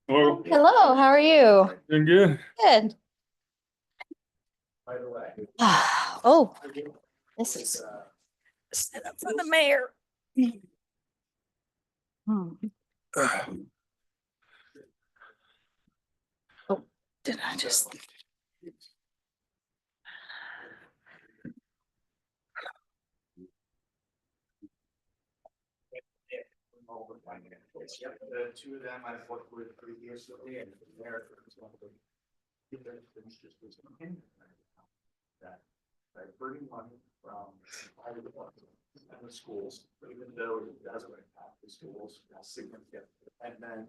Well, Hello, how are you? doing good. Good. By the way. Oh, this is set up for the mayor. Hmm. Oh, did I just? The two of them I've worked with previously and there. That diverting money from private and the schools, even though it doesn't impact the schools significant. And then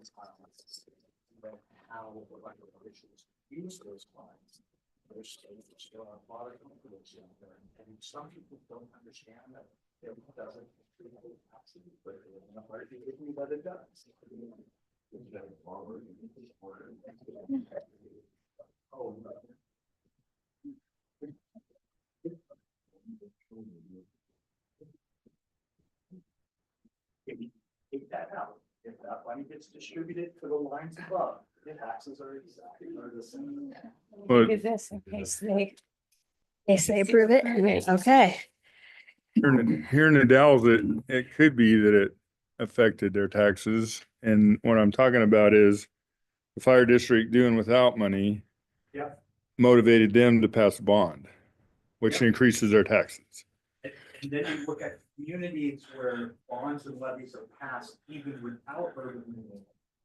how the regulations use those funds. There's still a lot of confidence out there, and some people don't understand that it doesn't. But it does. Oh, no. If you take that out, if that money gets distributed to the lines above, the taxes are exactly the same. But Do this in case they approve it. Okay. here in the Dalles, it could be that it affected their taxes. And what I'm talking about is the fire district doing without money Yep. motivated them to pass a bond, which Yep. increases their taxes. And then you look at communities where bonds and levies are passed even without urban renewal.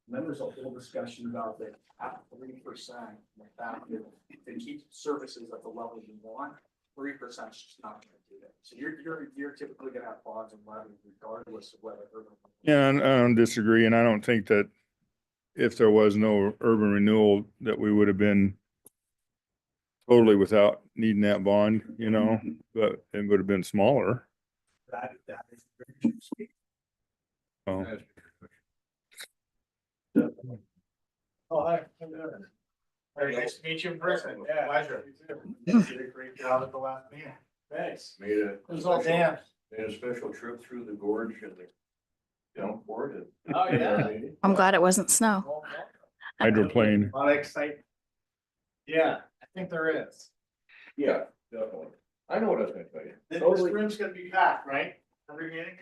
And then there's a whole discussion about the at 3%, the fact that to keep services at the level you want, 3% is just not gonna do that. So you're typically gonna have bonds and levies regardless of whether urban. Yeah, and I don't disagree. And I don't think that if there was no urban renewal, that we would have been totally without needing that bond, but it would have been smaller. That is very interesting. Oh. Oh, hi. Very nice to meet you in person. Yeah, pleasure. You did a great job at the last meeting. Thanks. It was all Dan. Made a special trip through the gorge and the downpour. Oh, yeah. I'm glad it wasn't snow. Hydroplane. A lot of excitement. Yeah, I think there is. Yeah, definitely. I know what I was gonna tell you. This room's gonna be packed, right? Every meeting?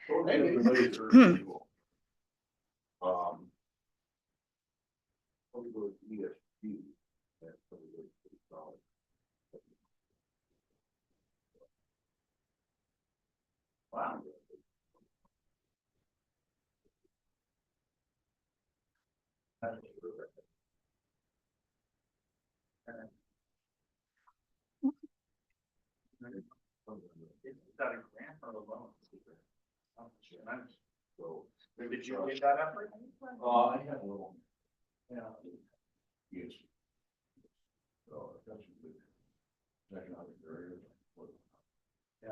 Totally Maybe. unrelated to renewal. Probably go with ESG. That's probably pretty solid. Wow. Is that a grant or a loan? So, did you lead that effort? I had a little. Yeah. Yes. So that's good. Economic barriers. Yeah.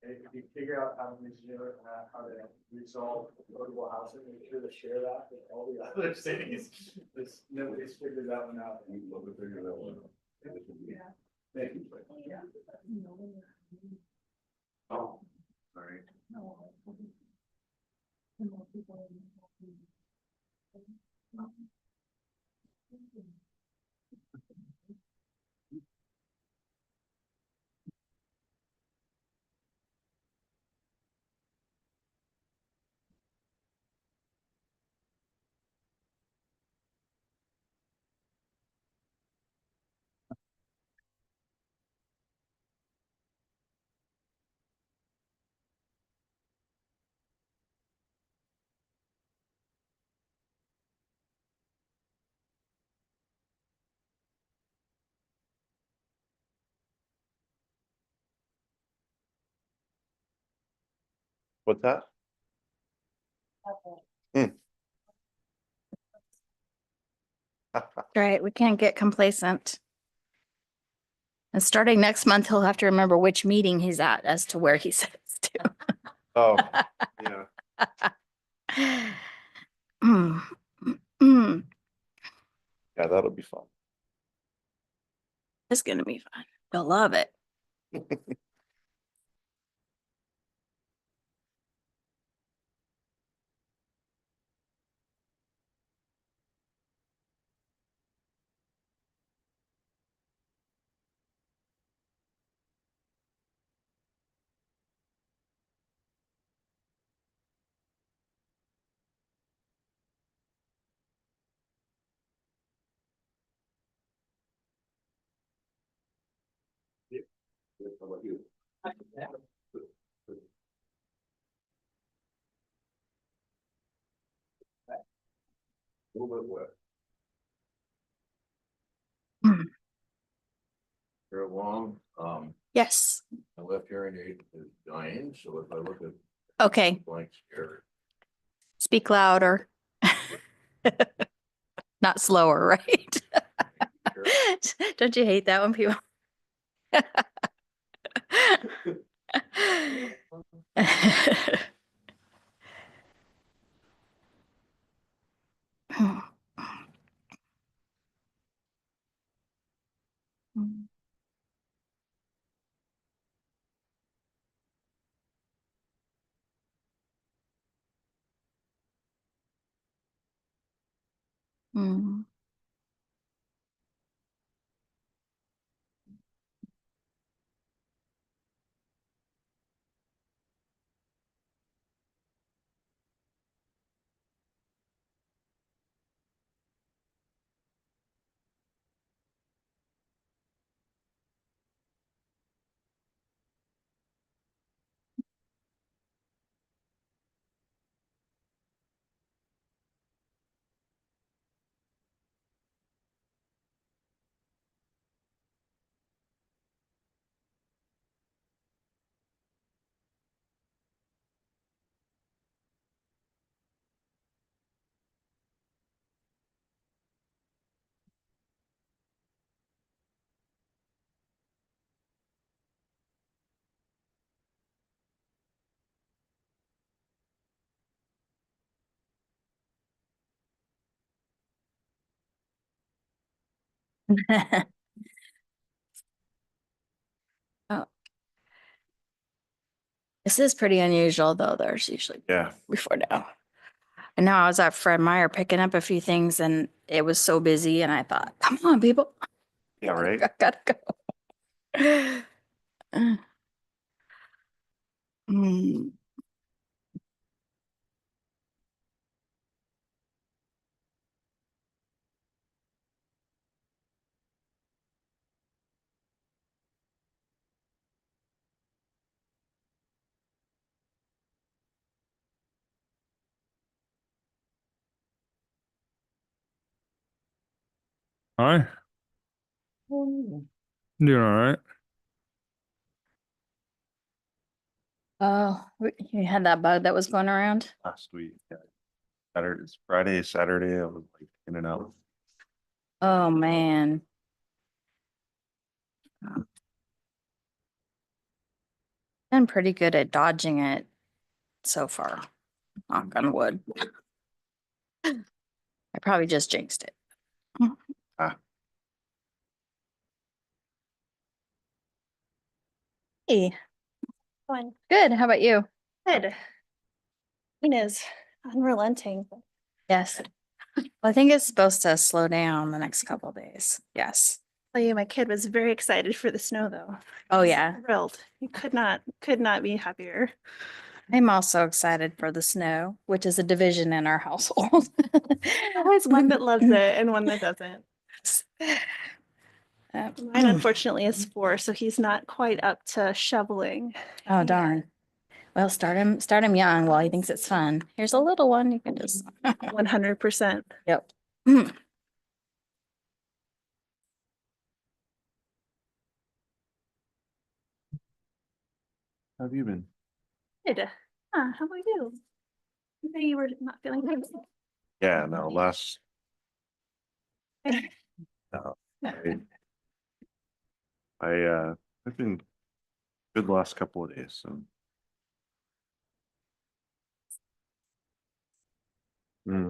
If you figure out how to resolve affordable housing, make sure to share that with all the other cities. Nobody's figured that one out. We'd love to figure that one out. Yeah. Thank you. Oh, all right. What's that? Right, we can't get complacent. And starting next month, he'll have to remember which meeting he's at as to where he sits to. Oh, yeah. Mm, mm, Yeah, that'll be fun. It's gonna be fun. They'll love it. How about you? A little bit wet. Hmm. Very long, Yes. my left hearing aid is dying, so if I look at Okay. blank stare. Speak louder. Not slower, right? Don't you hate that when people? Mm. Oh, this is pretty unusual, though. There's usually Yeah. before now. And now I was at Fred Meyer picking up a few things, and it was so busy. And I thought, come on, people. Yeah, right. I gotta go. Mm. Hi, doing all right. Oh, you had that bug that was going around? Last week, yeah. Saturday, I was like in and out. Oh, man. Been pretty good at dodging it so far. Knock on wood. I probably just jinxed it. Ah. Hey. Fine. Good. How about you? Good. It is unrelenting. Yes. Well, I think it's supposed to slow down the next couple of days. Yes. Tell you, my kid was very excited for the snow though. Oh, He's yeah. Thrilled. He could not be happier. I'm also excited for the snow, which is a division in our household. Always one that loves it and one that doesn't. Mine Oh, unfortunately is 4, so he's not quite up to shoveling. darn. Well, start him young while he thinks it's fun. Here's a little one. You can just, 100%. yep. How have you been? Good. How about you? You say you were not feeling good. Yeah, no, no, I've been good the last couple of days, so. Mm-hmm.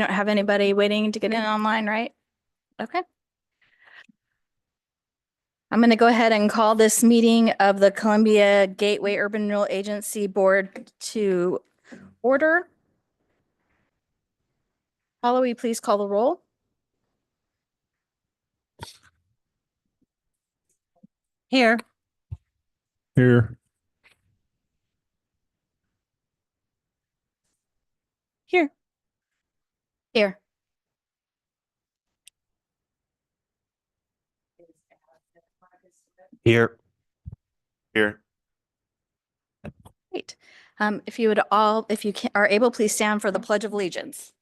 You don't have anybody waiting to get in online, right? Okay. I'm going to go ahead and call this meeting of the Columbia Gateway Urban Renewal Agency Board to order. Paula, will you please call the roll? Here. Here. Here. Here. Here. Here. Great. If you would all, if you are able, please stand for the Pledge of Allegiance.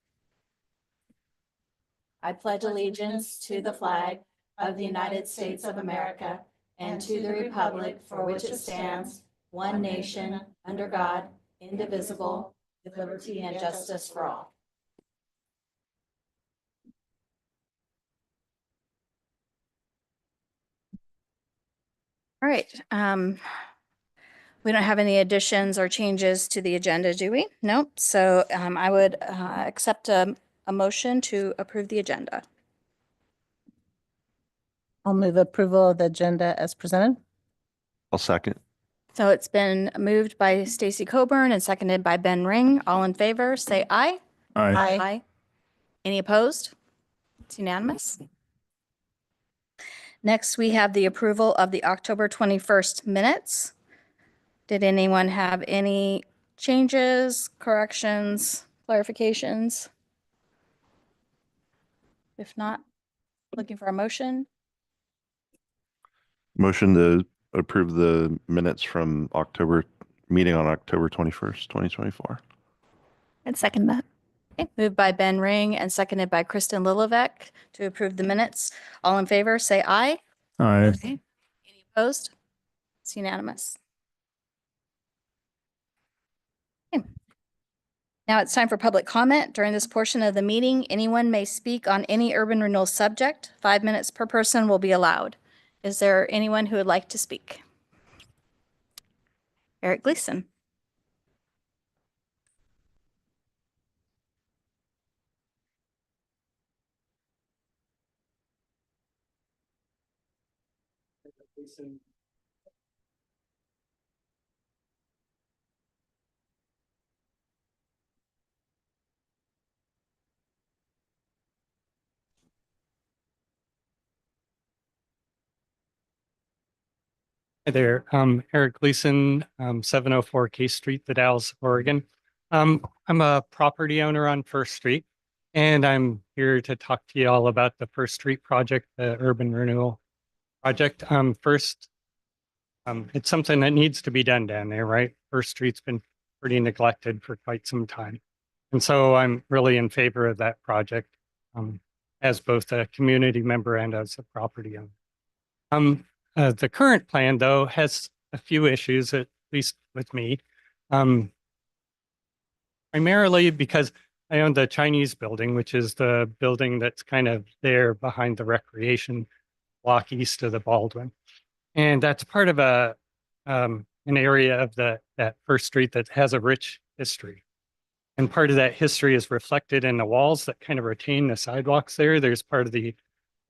I pledge allegiance to the flag of the United States of America and to the republic for which it stands, one nation, under God, indivisible, with liberty and justice for all. All right. We don't have any additions or changes to the agenda, do we? Nope. So I would accept a motion to approve the agenda. I'll move approval of the agenda as presented. I'll second. So it's been moved by Stacy Coburn and seconded by Ben Ring. All in favor, say aye. Aye. Any opposed? It's unanimous. Next, we have the approval of the October 21st minutes. Did anyone have any changes, corrections, clarifications? If not, looking for a motion. Motion to approve the minutes from meeting on October 21st, 2024. And second that. Okay, moved by Ben Ring and seconded by Kristen Lilivek to approve the minutes. All in favor, say aye. Aye. Any opposed? It's unanimous. Okay. Now it's time for public comment. During this portion of the meeting, anyone may speak on any urban renewal subject. 5 minutes per person will be allowed. Is there anyone who would like to speak? Eric Gleason. Hi there, Eric Gleason, 704 K Street, the Dalles, Oregon. I'm a property owner on First Street, and I'm here to talk to you all about the First Street project, the urban renewal project. First, it's something that needs to be done down there, right? First Street's been pretty neglected for quite some time. And so I'm really in favor of that project, as both a community member and as a property owner. The current plan, though, has a few issues, at least with me. Primarily because I own the Chinese building, which is the building that's kind of there behind the recreation block east of the Baldwin. And that's part of an area of that First Street that has a rich history. And part of that history is reflected in the walls that kind of retain the sidewalks there. There's part of the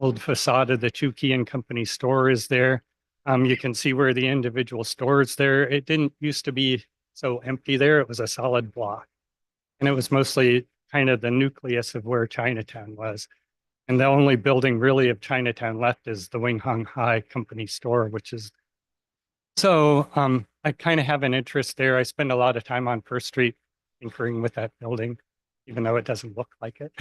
old facade of the Chukey and Company store is there. You can see where the individual stores there. It didn't used to be so empty there. It was a solid block. And it was mostly kind of the nucleus of where Chinatown was. And the only building really of Chinatown left is the Wing Hung High Company store, which is. So I kind of have an interest there. I spend a lot of time on First Street tinkering with that building, even though it doesn't look like it.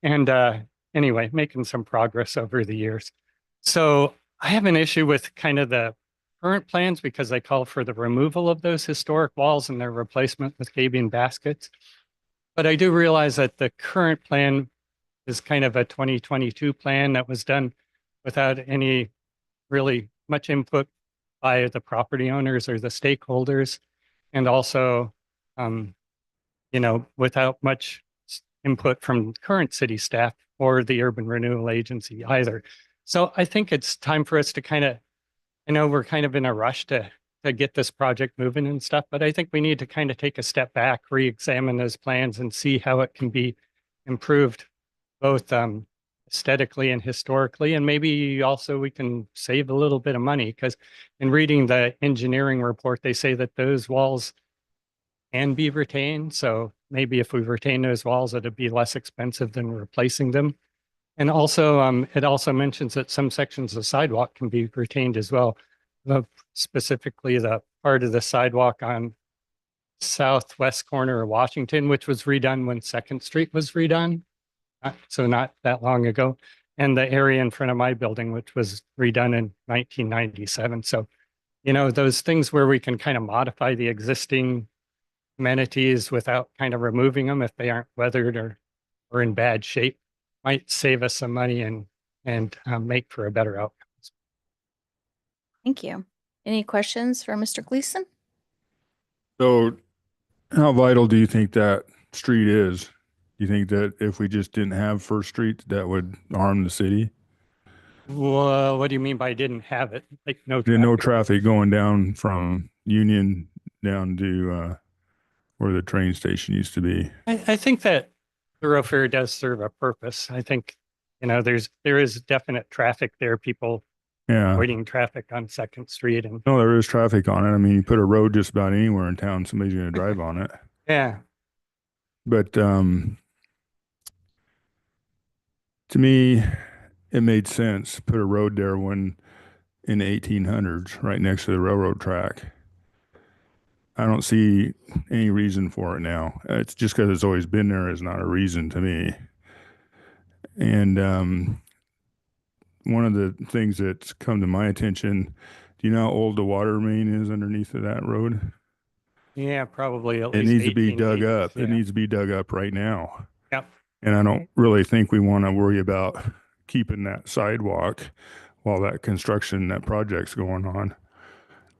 And anyway, making some progress over the years. So I have an issue with kind of the current plans because they call for the removal of those historic walls and their replacement with gabion baskets. But I do realize that the current plan is kind of a 2022 plan that was done without any really much input by the property owners or the stakeholders. And also, without much input from current city staff or the Urban Renewal Agency either. So I think it's time for us to I know we're kind of in a rush to get this project moving and stuff, but I think we need to kind of take a step back, re-examine those plans and see how it can be improved both aesthetically and historically, and maybe also we can save a little bit of money because in reading the engineering report, they say that those walls can be retained. So maybe if we retain those walls, it'd be less expensive than replacing them. And also, it also mentions that some sections of sidewalk can be retained as well. Specifically, the part of the sidewalk on southwest corner of Washington, which was redone when Second Street was redone. So not that long ago. And the area in front of my building, which was redone in 1997. So, those things where we can kind of modify the existing amenities without kind of removing them if they aren't weathered or in bad shape might save us some money and make for a better outcome. Thank you. Any questions for Mr. Gleason? So how vital do you think that street is? Do you think that if we just didn't have First Street, that would harm the city? Well, what do you mean by didn't have it? Like no There's no traffic? traffic going down from Union down to where the train station used to be. I think that thoroughfare does serve a purpose. I think, there is definite traffic there, people Yeah. avoiding traffic on Second Street and No, there is traffic on it. I mean, you put a road just about anywhere in town, somebody's going to drive on it. yeah. But to me, it made sense to put a road there when in the 1800s, right next to the railroad track. I don't see any reason for it now. It's just because it's always been there is not a reason to me. And one of the things that's come to my attention, do you know how old the water main is underneath of that road? Yeah, probably at It least needs to be dug 1880s, up. It yeah. needs to be dug up right now. Yep. And I don't really think we want to worry about keeping that sidewalk while that construction, that project's going on.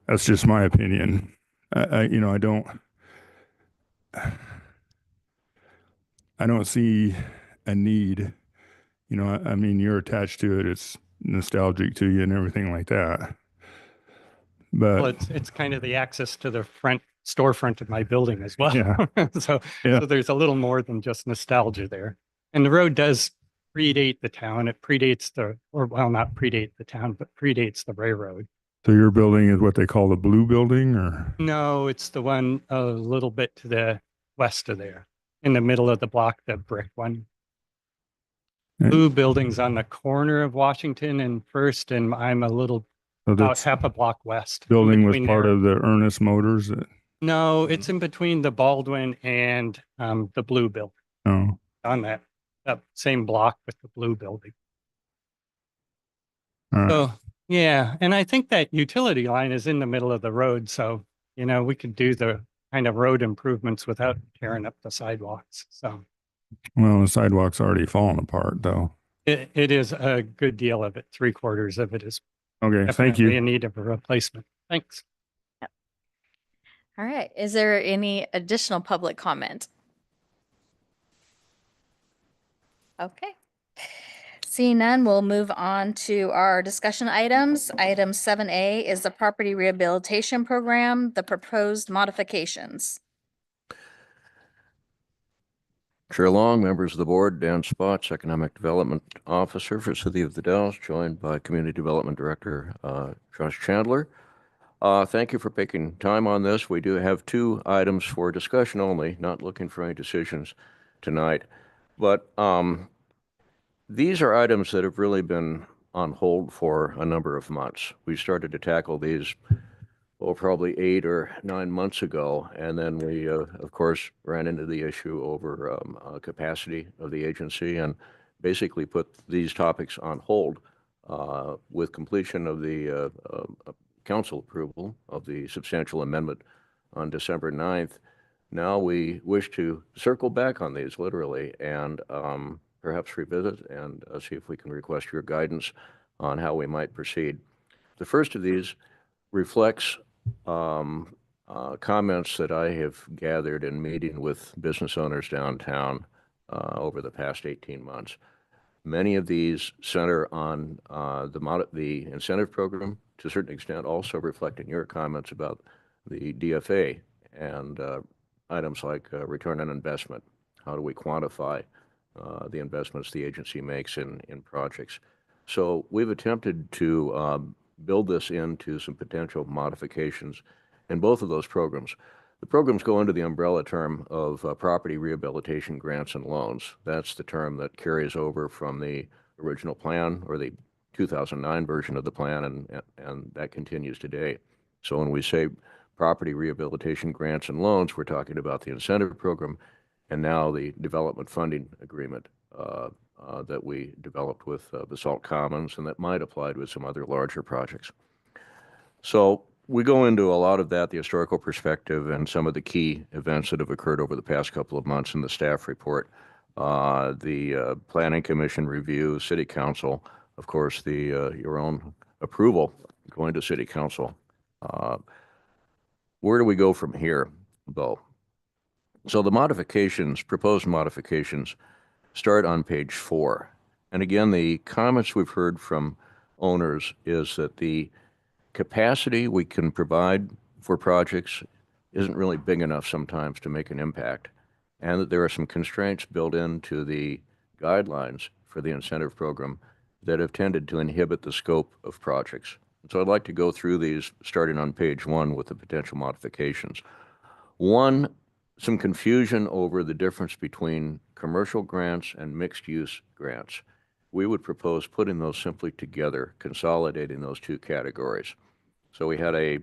That's just my opinion. I don't see a need. I mean, you're attached to it. It's nostalgic to you and everything like that. Well, But it's kind of the access to the front storefront of my building as well. Yeah. So Yeah. so there's a little more than just nostalgia there. And the road does predate the town. It predates not predate the town, but predates the railroad. so your building is what they call the blue building, or? No, it's the one a little bit to the west of there, in the middle of the block, the brick one. Yeah. Blue building's on the corner of Washington and First, and I'm a little So about this half a block west. in building was between part there. of the Ernest Motors. No, it's in between the Baldwin and the blue building Oh, on that same block with the blue building. all right. So yeah, and I think that utility line is in the middle of the road, so we could do the kind of road improvements without tearing up the sidewalks. So Well, the sidewalk's already falling apart, though. it is a good deal of it. 3/4 of it is Okay, thank definitely you. in need of a replacement. Thanks. All right. Is there any additional public comment? Okay. Seeing none, we'll move on to our discussion items. Item 7A is the property rehabilitation program, the proposed modifications. Chair Long, members of the board, Dan Spots, Economic Development Officer for City of the Dalles, joined by Community Development Director Josh Chandler. Thank you for picking time on this. We do have 2 items for discussion only, not looking for any decisions tonight. But these are items that have really been on hold for a number of months. We started to tackle these probably 8 or 9 months ago. And then we, of course, ran into the issue over capacity of the agency and basically put these topics on hold with completion of the council approval of the substantial amendment on December 9th. Now we wish to circle back on these literally and perhaps revisit and see if we can request your guidance on how we might proceed. The first of these reflects comments that I have gathered in meeting with business owners downtown over the past 18 months. Many of these center on the incentive program, to a certain extent also reflecting your comments about the DFA and items like return on investment. How do we quantify the investments the agency makes in projects. So we've attempted to build this into some potential modifications in both of those programs. The programs go under the umbrella term of property rehabilitation grants and loans. That's the term that carries over from the original plan or the 2009 version of the plan, and that continues today. So when we say property rehabilitation grants and loans, we're talking about the incentive program and now the development funding agreement that we developed with Basalt Commons, and that might apply to some other larger projects. So we go into a lot of that, the historical perspective, and some of the key events that have occurred over the past couple of months in the staff report, the Planning Commission review, City Council, of course, your own approval going to City Council. Where do we go from here, though? So the modifications, proposed modifications, start on page 4. And again, the comments we've heard from owners is that the capacity we can provide for projects isn't really big enough sometimes to make an impact, and that there are some constraints built into the guidelines for the incentive program that have tended to inhibit the scope of projects. So I'd like to go through these starting on page 1 with the potential modifications. One, some confusion over the difference between commercial grants and mixed-use grants. We would propose putting those simply together, consolidating those two categories. So we had a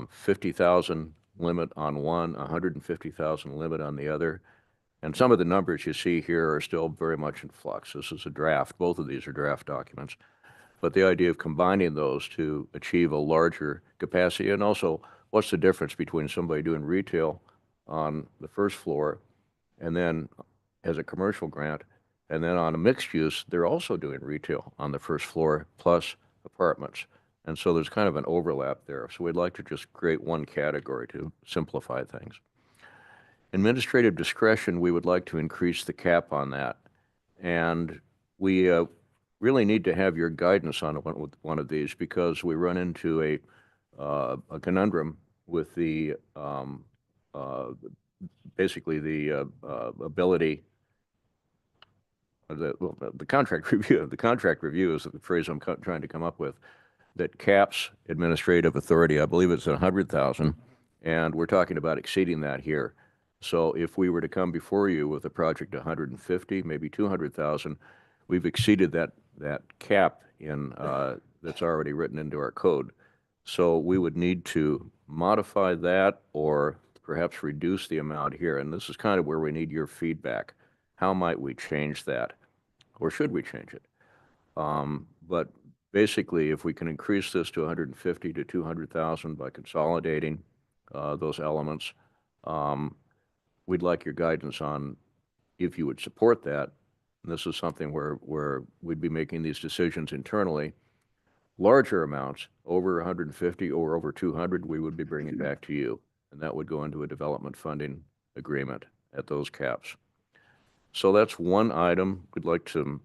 50,000 limit on one, 150,000 limit on the other. And some of the numbers you see here are still very much in flux. This is a draft. Both of these are draft documents. But the idea of combining those to achieve a larger capacity, and also what's the difference between somebody doing retail on the first floor and then as a commercial grant, and then on a mixed use, they're also doing retail on the first floor plus apartments. And so there's kind of an overlap there. So we'd like to just create one category to simplify things. Administrative discretion, we would like to increase the cap on that. And we really need to have your guidance on one of these, because we run into a conundrum with the basically the ability, the contract review. The contract review is the phrase I'm trying to come up with, that caps administrative authority. I believe it's 100,000, and we're talking about exceeding that here. So if we were to come before you with a project 150, maybe 200,000, we've exceeded that cap in that's already written into our code. So we would need to modify that or perhaps reduce the amount here. And this is kind of where we need your feedback. How might we change that? Or should we change it? But basically, if we can increase this to 150 to 200,000 by consolidating those elements, we'd like your guidance on if you would support that. And this is something where we'd be making these decisions internally. Larger amounts, over 150 or over 200, we would be bringing back to you. And that would go into a development funding agreement at those caps. So that's one item we'd like to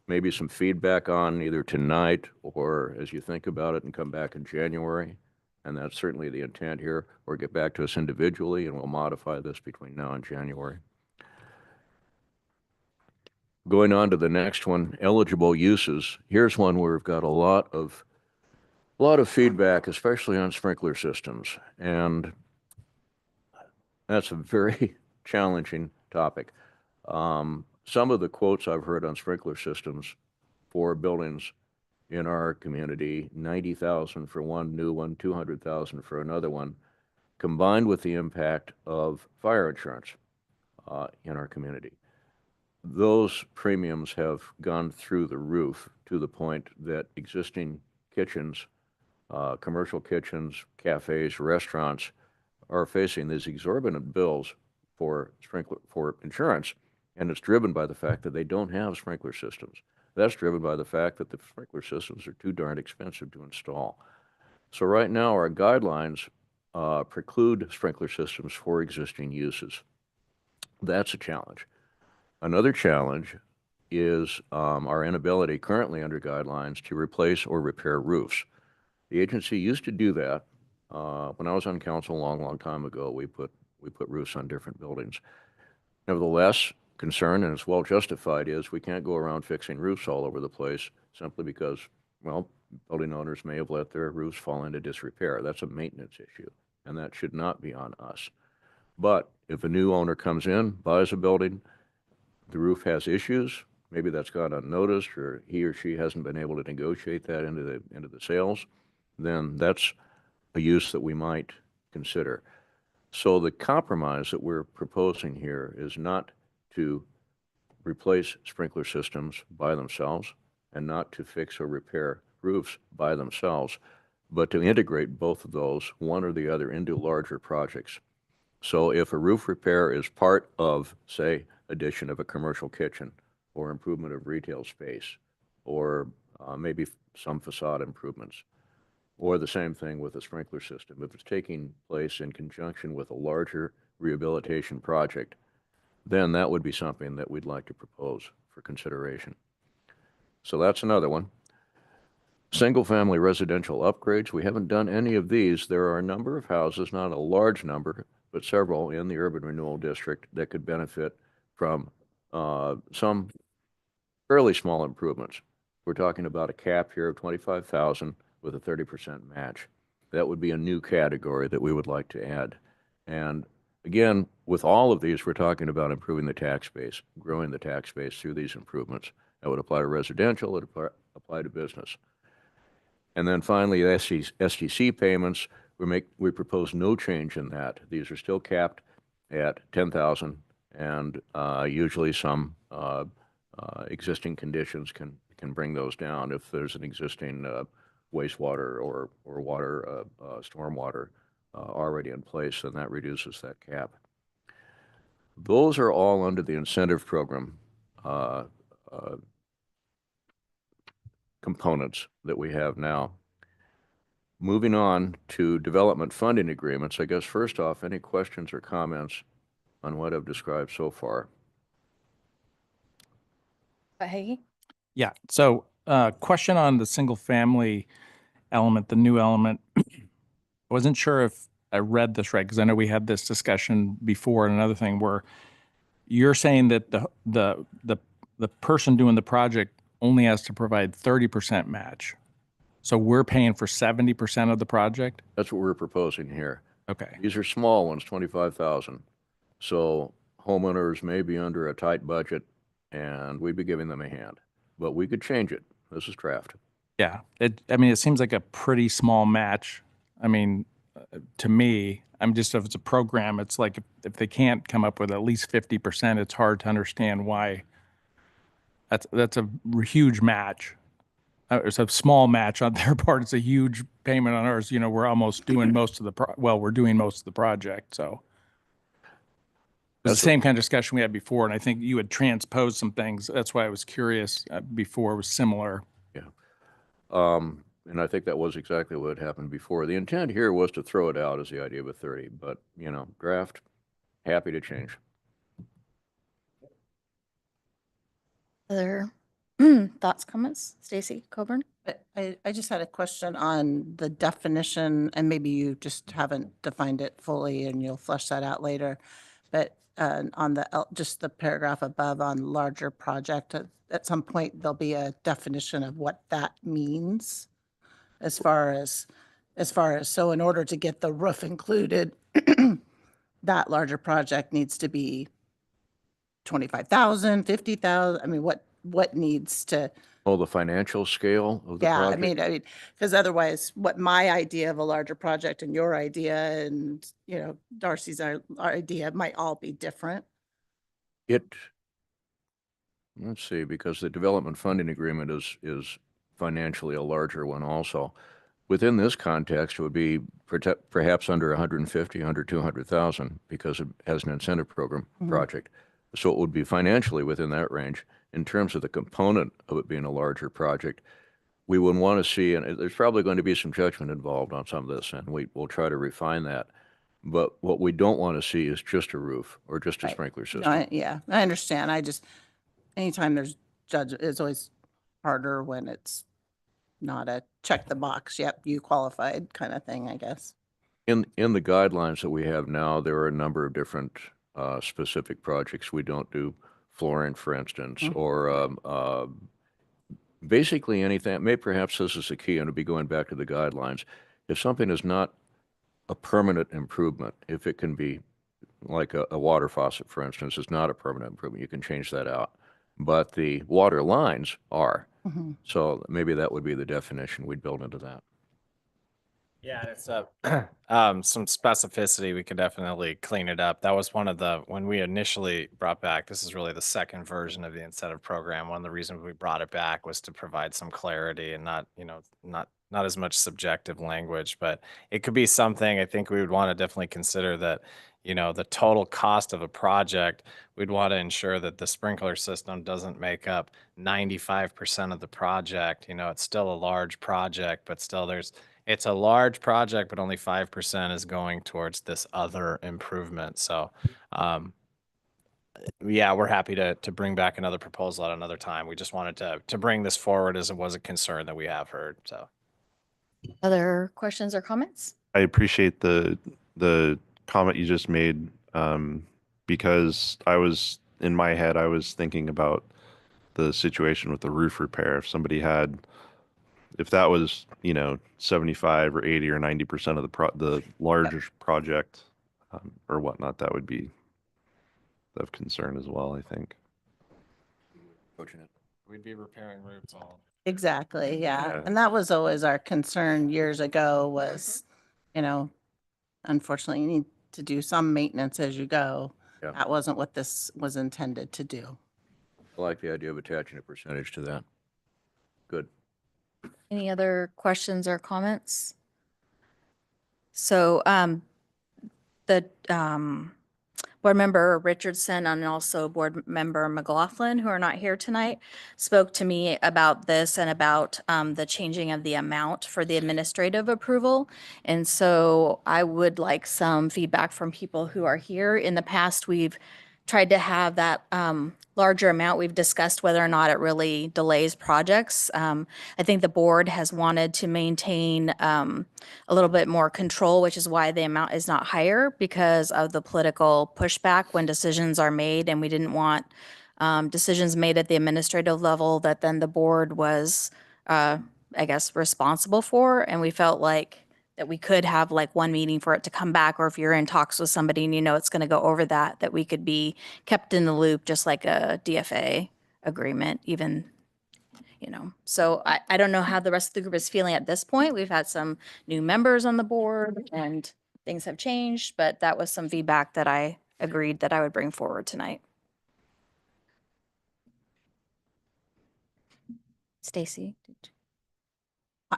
maybe some feedback on either tonight or as you think about it and come back in January. And that's certainly the intent here, or get back to us individually and we'll modify this between now and January. Going on to the next one, eligible uses. Here's one where we've got a lot of feedback, especially on sprinkler systems. And that's a very challenging topic. Some of the quotes I've heard on sprinkler systems for buildings in our community, 90,000 for one new one, 200,000 for another one, combined with the impact of fire insurance in our community. Those premiums have gone through the roof to the point that existing kitchens, commercial kitchens, cafes, restaurants are facing these exorbitant bills for insurance, and it's driven by the fact that they don't have sprinkler systems. That's driven by the fact that the sprinkler systems are too darn expensive to install. So right now, our guidelines preclude sprinkler systems for existing uses. That's a challenge. Another challenge is our inability currently under guidelines to replace or repair roofs. The agency used to do that. When I was on council a long, long time ago, we put roofs on different buildings. Nevertheless, concern, and it's well justified, is we can't go around fixing roofs all over the place simply because, well, building owners may have let their roofs fall into disrepair. That's a maintenance issue, and that should not be on us. But if a new owner comes in, buys a building, the roof has issues, maybe that's gone unnoticed, or he or she hasn't been able to negotiate that into the sales, then that's a use that we might consider. So the compromise that we're proposing here is not to replace sprinkler systems by themselves and not to fix or repair roofs by themselves, but to integrate both of those, one or the other, into larger projects. So if a roof repair is part of, say, addition of a commercial kitchen or improvement of retail space, or maybe some facade improvements, or the same thing with a sprinkler system, if it's taking place in conjunction with a larger rehabilitation project, then that would be something that we'd like to propose for consideration. So that's another one. Single-family residential upgrades, we haven't done any of these. There are a number of houses, not a large number, but several in the urban renewal district that could benefit from some fairly small improvements. We're talking about a cap here of 25,000 with a 30% match. That would be a new category that we would like to add. And again, with all of these, we're talking about improving the tax base, growing the tax base through these improvements. That would apply to residential, it would apply to business. And then finally, SDC payments, we propose no change in that. These are still capped at 10,000, and usually some existing conditions can bring those down if there's an existing wastewater or water, stormwater already in place, then that reduces that cap. Those are all under the incentive program components that we have now. Moving on to development funding agreements, I guess first off, any questions or comments on what I've described so far? Hey, Yeah, so question on the single family element, the new element. I wasn't sure if I read this right, because I know we had this discussion before and another thing where you're saying that the person doing the project only has to provide 30% match. So we're paying for 70% of the project? That's what we're proposing here. Okay. These are small ones, 25,000. So homeowners may be under a tight budget and we'd be giving them a hand, but we could change it. This is draft. Yeah, I mean, it seems like a pretty small match. I mean, to me, if it's a program, it's like if they can't come up with at least 50%, it's hard to understand why. That's a huge match. It's a small match on their part. It's a huge payment on ours. You know, we're almost doing most of we're doing most of the project. So it's the same kind of discussion we had before, and I think you had transposed some things. That's why I was curious before. It was similar. Yeah. And I think that was exactly what happened before. The intent here was to throw it out as the idea of a 30, but, you know, draft, happy to change. Other thoughts, comments? Stacy Coburn? I just had a question on the definition, and maybe you just haven't defined it fully and you'll flesh that out later. But on just the paragraph above on larger project, at some point, there'll be a definition of what that means as far as, so in order to get the roof included, that larger project needs to be 25,000, 50,000. I mean, what needs to, Oh, the financial scale of the yeah, project? I mean, because otherwise, what my idea of a larger project and your idea and, you know, Darcy's our idea might all be different. Let's see, because the development funding agreement is financially a larger one also. Within this context, it would be perhaps under 150, under 200,000 because it has an incentive program project. So it would be financially within that range. In terms of the component of it being a larger project, we would want to see, and there's probably going to be some judgment involved on some of this, and we'll try to refine that. But what we don't want to see is just a roof or just a Right. sprinkler No, system. yeah, I understand. Anytime there's it's always harder when it's not a check the box, yep, you qualified kind of thing, I guess. In the guidelines that we have now, there are a number of different specific projects. We don't do flooring, for instance, or basically anything. Maybe perhaps this is the key, and it'll be going back to the guidelines. If something is not a permanent improvement, if it can be like a water faucet, for instance, is not a permanent improvement, you can change that out. But the water lines are. Mhm. So maybe that would be the definition we'd build into that. Yeah, and it's some specificity. We could definitely clean it up. That was one of the, when we initially brought back, this is really the second version of the incentive program. One of the reasons we brought it back was to provide some clarity and not, not as much subjective language, but it could be something I think we would want to definitely consider that, the total cost of a project, we'd want to ensure that the sprinkler system doesn't make up 95% of the project. It's still a large project, but still it's a large project, but only 5% is going towards this other improvement. So, yeah, we're happy to bring back another proposal at another time. We just wanted to bring this forward as it was a concern that we have heard. So, Other questions or comments? I appreciate the comment you just made, because in my head, I was thinking about the situation with the roof repair. If that was, 75 or 80 or 90% of the larger project, or whatnot, that would be of concern as well, I think. we'd be repairing roofs all. Exactly, yeah. Yeah. And that was always our concern years ago was, unfortunately, you need to do some maintenance as you go. Yeah. That wasn't what this was intended to do. I like the idea of attaching a percentage to that. Good. Any other questions or comments? So, the board member Richardson and also board member McLaughlin, who are not here tonight, spoke to me about this and about the changing of the amount for the administrative approval. And so I would like some feedback from people who are here. In the past, we've tried to have that larger amount. We've discussed whether or not it really delays projects. I think the board has wanted to maintain a little bit more control, which is why the amount is not higher because of the political pushback when decisions are made. And we didn't want decisions made at the administrative level that then the board was, I guess, responsible for. And we felt like that we could have like one meeting for it to come back, or if you're in talks with somebody and it's going to go over that we could be kept in the loop, just like a DFA agreement, even, So I don't know how the rest of the group is feeling at this point. We've had some new members on the board and things have changed, but that was some feedback that I agreed that I would bring forward tonight. Stacy?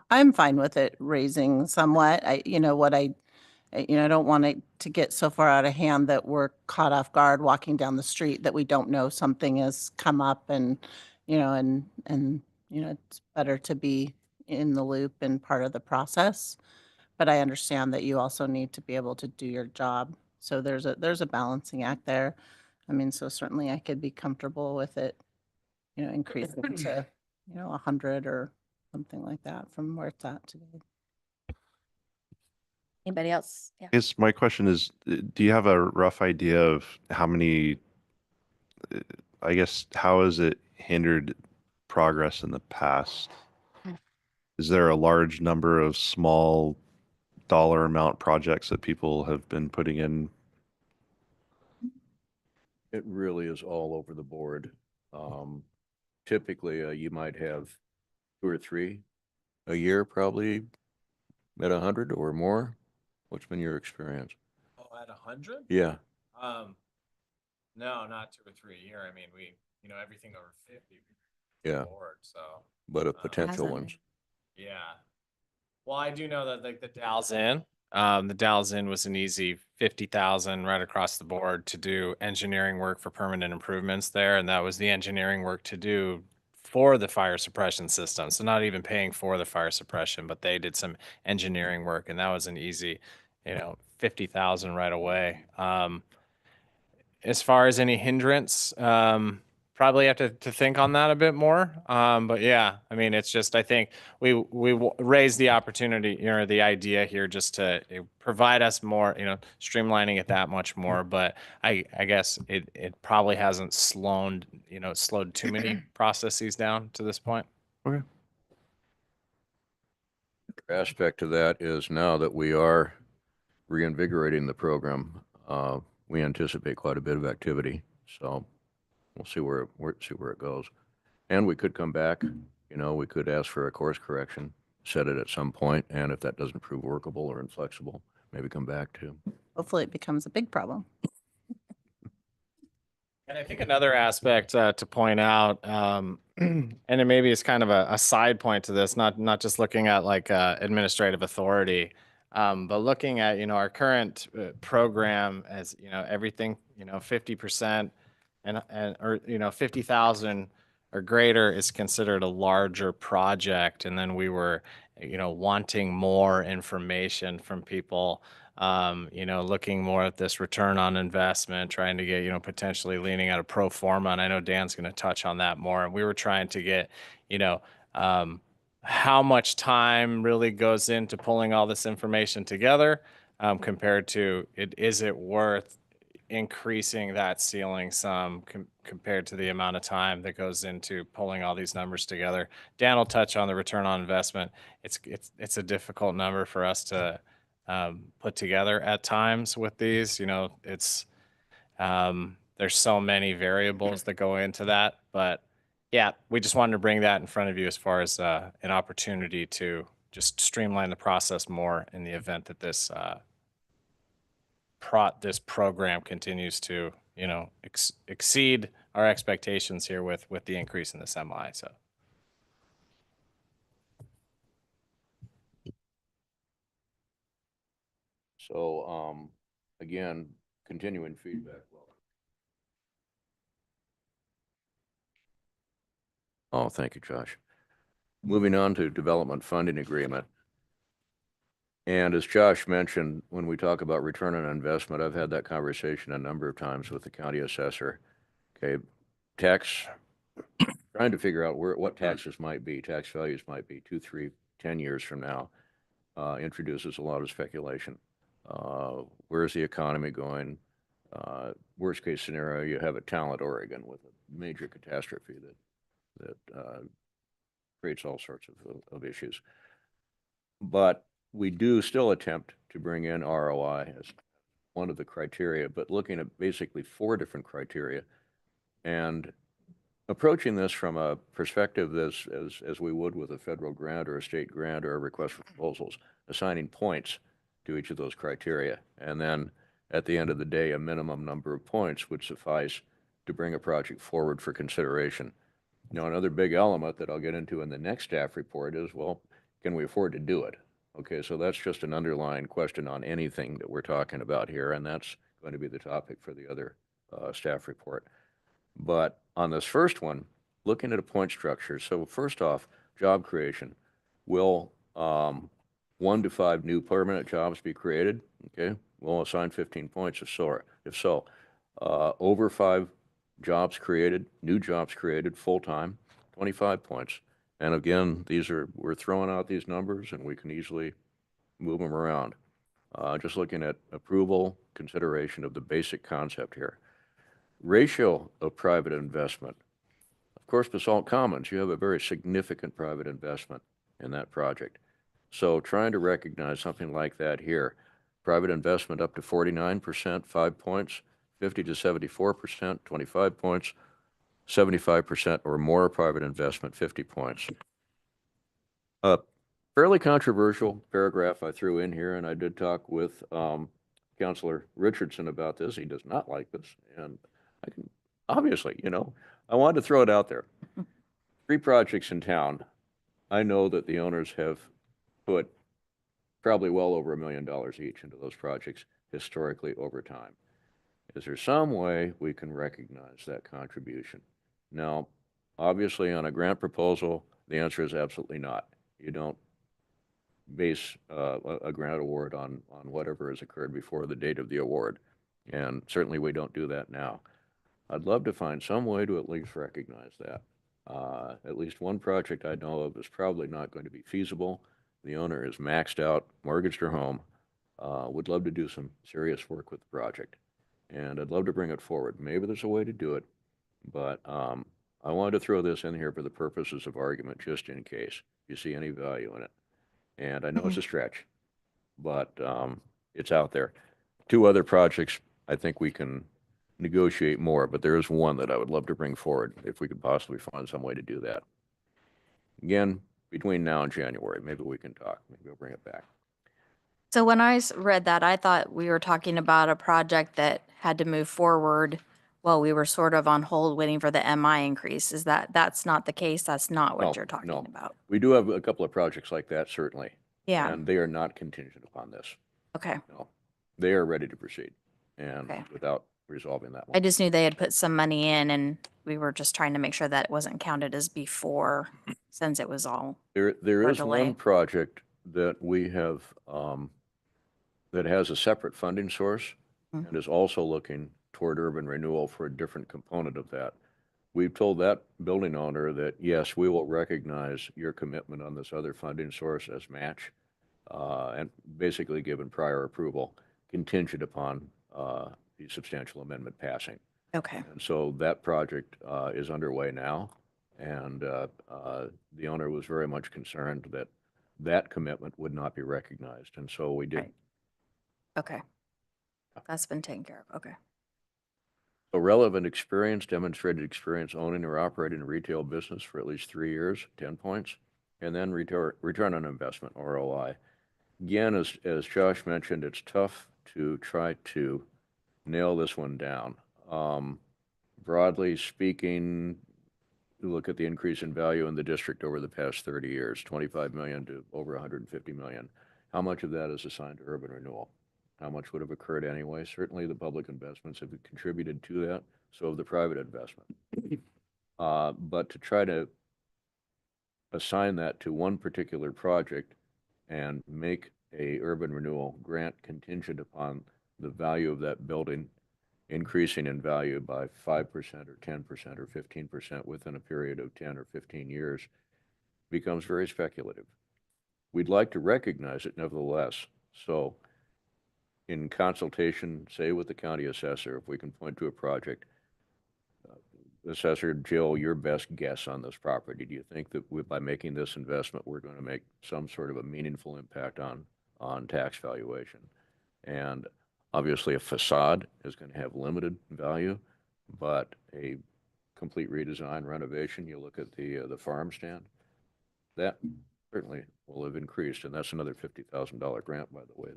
I'm fine with it raising somewhat. I don't want it to get so far out of hand that we're caught off guard walking down the street that we don't know something has come up and it's better to be in the loop and part of the process. But I understand that you also need to be able to do your job. So there's a balancing act there. I mean, so certainly I could be comfortable with it, increasing to, 100 or something like that from where it's at today. Anybody else? Yeah. I guess my question is, do you have a rough idea of how many, how has it hindered progress in the past? Is there a large number of small dollar amount projects that people have been putting in? It really is all over the board. Typically, you might have 2 or 3 a year, probably at 100 or more. What's been your experience? Oh, at 100? Yeah. No, not 2 or 3 a year. I mean, we, everything over 50. Yeah. Board, so. But of potential Hasn't. ones. Yeah. Well, I do know that like the Dalles Inn was an easy 50,000 right across the board to do engineering work for permanent improvements there. And that was the engineering work to do for the fire suppression system. So not even paying for the fire suppression, but they did some engineering work and that was an easy, 50,000 right away. As far as any hindrance, probably have to think on that a bit more. But yeah, I mean, it's just, I think we raised the opportunity, the idea here just to provide us more, streamlining it that much more. But I guess it probably hasn't slowed too many processes down to this point. Okay. Aspect of that is now that we are reinvigorating the program, we anticipate quite a bit of activity. So we'll see where it goes. And we could come back, we could ask for a course correction, set it at some point, and if that doesn't prove workable or inflexible, maybe come back to. Hopefully it becomes a big problem. And I think another aspect to point out, and it maybe it's kind of a side point to this, not just looking at like administrative authority, but looking at our current program as everything 50% and or 50,000 or greater is considered a larger project, and then we were wanting more information from people. Looking more at this return on investment, trying to get, potentially leaning at a pro forma. And I know Dan's going to touch on that more. And we were trying to get, how much time really goes into pulling all this information together compared to is it worth increasing that ceiling sum compared to the amount of time that goes into pulling all these numbers together. Dan will touch on the return on investment. It's a difficult number for us to put together at times with these. It's there's so many variables that go into that, but yeah, we just wanted to bring that in front of you as far as an opportunity to just streamline the process more in the event that this this program continues to exceed our expectations here with the increase in the semi. So, again, continuing feedback. Oh, thank you, Josh. Moving on to development funding agreement. And as Josh mentioned, when we talk about return on investment, I've had that conversation a number of times with the county assessor. Okay, trying to figure out what taxes might be, tax values might be 2, 3, 10 years from now, introduces a lot of speculation. Where's the economy going? Worst case scenario, you have a Talent, Oregon with a major catastrophe that creates all sorts of issues. But we do still attempt to bring in ROI as one of the criteria, but looking at basically 4 different criteria and approaching this from a perspective as we would with a federal grant or a state grant or a request for proposals, assigning points to each of those criteria. And then at the end of the day, a minimum number of points would suffice to bring a project forward for consideration. Now, another big element that I'll get into in the next staff report is, well, can we afford to do it? Okay, so that's just an underlying question on anything that we're talking about here, and that's going to be the topic for the other staff report. But on this first one, looking at a point structure, so first off, job creation. Will 1 to 5 new permanent jobs be created? Okay, we'll assign 15 points if so. Over 5 jobs created, new jobs created, full-time, 25 points. And again, we're throwing out these numbers and we can easily move them around. Just looking at approval, consideration of the basic concept here. Ratio of private investment. Of course, Basalt Commons, you have a very significant private investment in that project. So trying to recognize something like that here, private investment up to 49%, 5 points, 50 to 74%, 25 points, 75% or more private investment, 50 points. Fairly controversial paragraph I threw in here, and I did talk with Councilor Richardson about this. He does not like this, and I can obviously, I wanted to throw it out there. 3 projects in town. I know that the owners have put probably well over $1 million each into those projects historically over time. Is there some way we can recognize that contribution? Now, obviously on a grant proposal, the answer is absolutely not. You don't base a grant award on whatever has occurred before the date of the award. And certainly we don't do that now. I'd love to find some way to at least recognize that. At least one project I know of is probably not going to be feasible. The owner is maxed out, mortgaged her home. Would love to do some serious work with the project, and I'd love to bring it forward. Maybe there's a way to do it, but I wanted to throw this in here for the purposes of argument, just in case you see any value in it. And I know it's a stretch, but it's out there. Two other projects, I think we can negotiate more, but there is one that I would love to bring forward if we could possibly find some way to do that. Again, between now and January, maybe we can talk. Maybe I'll bring it back. So when I read that, I thought we were talking about a project that had to move forward while we were sort of on hold waiting for the MI increase. That's not the case? That's not No, what you're talking no. about? We do have a couple of projects like that, certainly. Yeah, And they are not contingent upon this. okay. No. They are ready to proceed and Okay. without resolving that I one. just knew they had put some money in and we were just trying to make sure that it wasn't counted as before, since it was all, There or is delay. one project that we have, that has a separate funding source Mhm. and is also looking toward urban renewal for a different component of that. We've told that building owner that, yes, we will recognize your commitment on this other funding source as match, and basically given prior approval contingent upon the substantial amendment passing. Okay, And so that project is underway now, and the owner was very much concerned that that commitment would not be recognized, and so we did. Right. Okay. That's been taken care of. Okay. So relevant experience, demonstrated experience owning or operating a retail business for at least 3 years, 10 points, and then return on investment, ROI. Again, as Josh mentioned, it's tough to try to nail this one down. Broadly speaking, you look at the increase in value in the district over the past 30 years, 25 million to over 150 million. How much of that is assigned to urban renewal? How much would have occurred anyway? Certainly the public investments have contributed to that, so have the private investment. But to try to assign that to one particular project and make a urban renewal grant contingent upon the value of that building increasing in value by 5% or 10% or 15% within a period of 10 or 15 years becomes very speculative. We'd like to recognize it nevertheless. So in consultation, say with the county assessor, if we can point to a project, Assessor Jill, your best guess on this property, do you think that by making this investment, we're going to make some sort of a meaningful impact on tax valuation? And obviously, a facade is going to have limited value, but a complete redesign, renovation, you look at the farm stand, that certainly will have increased, and that's another $50,000 grant, by the way,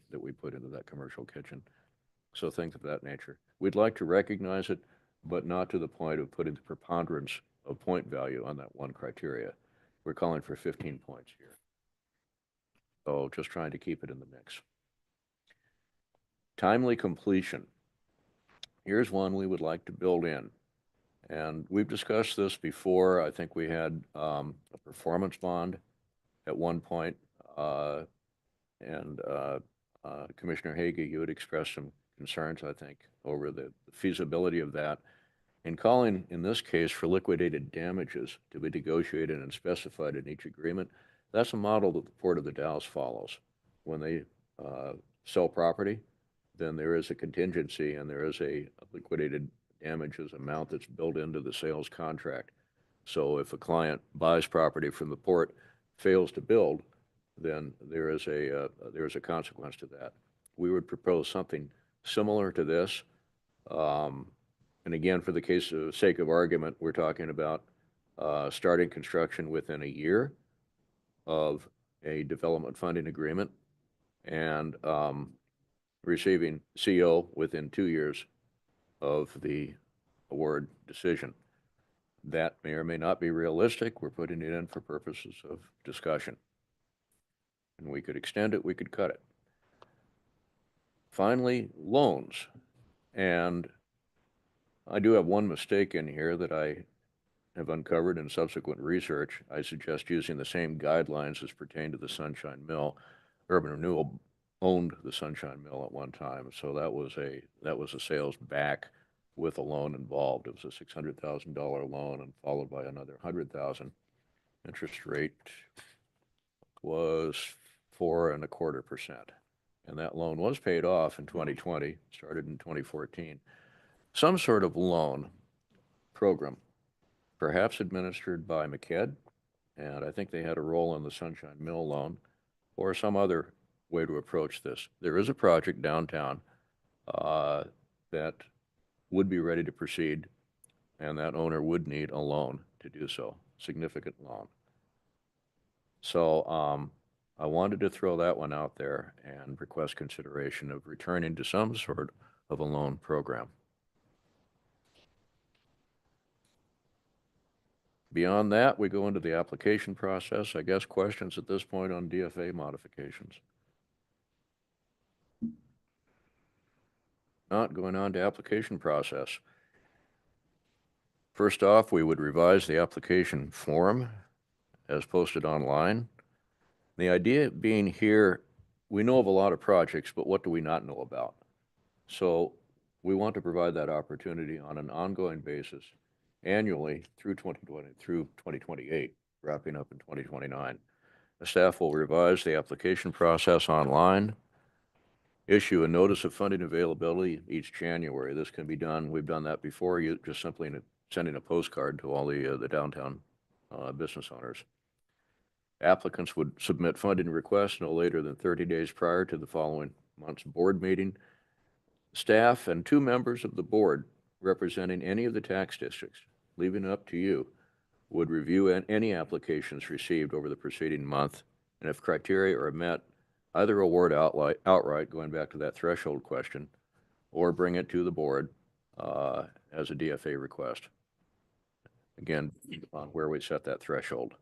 that we put into that commercial kitchen. So things of that nature. We'd like to recognize it, but not to the point of putting the preponderance of point value on that one criteria. We're calling for 15 points here. So just trying to keep it in the mix. Timely completion. Here's one we would like to build in. And we've discussed this before. I think we had a performance bond at one point. And Commissioner Hagee, you had expressed some concerns, I think, over the feasibility of that. In calling, in this case, for liquidated damages to be negotiated and specified in each agreement, that's a model that the Port of the Dalles follows. When they sell property, then there is a contingency and there is a liquidated damages amount that's built into the sales contract. So if a client buys property from the port, fails to build, then there is a consequence to that. We would propose something similar to this. And again, for the sake of argument, we're talking about starting construction within a year of a development funding agreement and receiving CO within 2 years of the award decision. That may or may not be realistic. We're putting it in for purposes of discussion. And we could extend it, we could cut it. Finally, loans. And I do have one mistake in here that I have uncovered in subsequent research. I suggest using the same guidelines as pertain to the Sunshine Mill. Urban Renewal owned the Sunshine Mill at one time, so that was a sales back with a loan involved. It was a $600,000 loan and followed by another 100,000. Interest rate was 4.25%. And that loan was paid off in 2020, started in 2014. Some sort of loan program, perhaps administered by McKed, and I think they had a role in the Sunshine Mill loan, or some other way to approach this. There is a project downtown that would be ready to proceed, and that owner would need a loan to do so, significant loan. So I wanted to throw that one out there and request consideration of returning to some sort of a loan program. Beyond that, we go into the application process. I guess questions at this point on DFA modifications. Not going on to application process. First off, we would revise the application form as posted online. The idea being here, we know of a lot of projects, but what do we not know about? So we want to provide that opportunity on an ongoing basis annually through 2028, wrapping up in 2029. The staff will revise the application process online, issue a notice of funding availability each January. This can be done, we've done that before, you just simply sending a postcard to all the downtown business owners. Applicants would submit funding requests no later than 30 days prior to the following month's board meeting. Staff and 2 members of the board representing any of the tax districts, leaving it up to you, would review any applications received over the preceding month, and if criteria are met, either award outright, going back to that threshold question, or bring it to the board as a DFA request. Again, on where we set that threshold.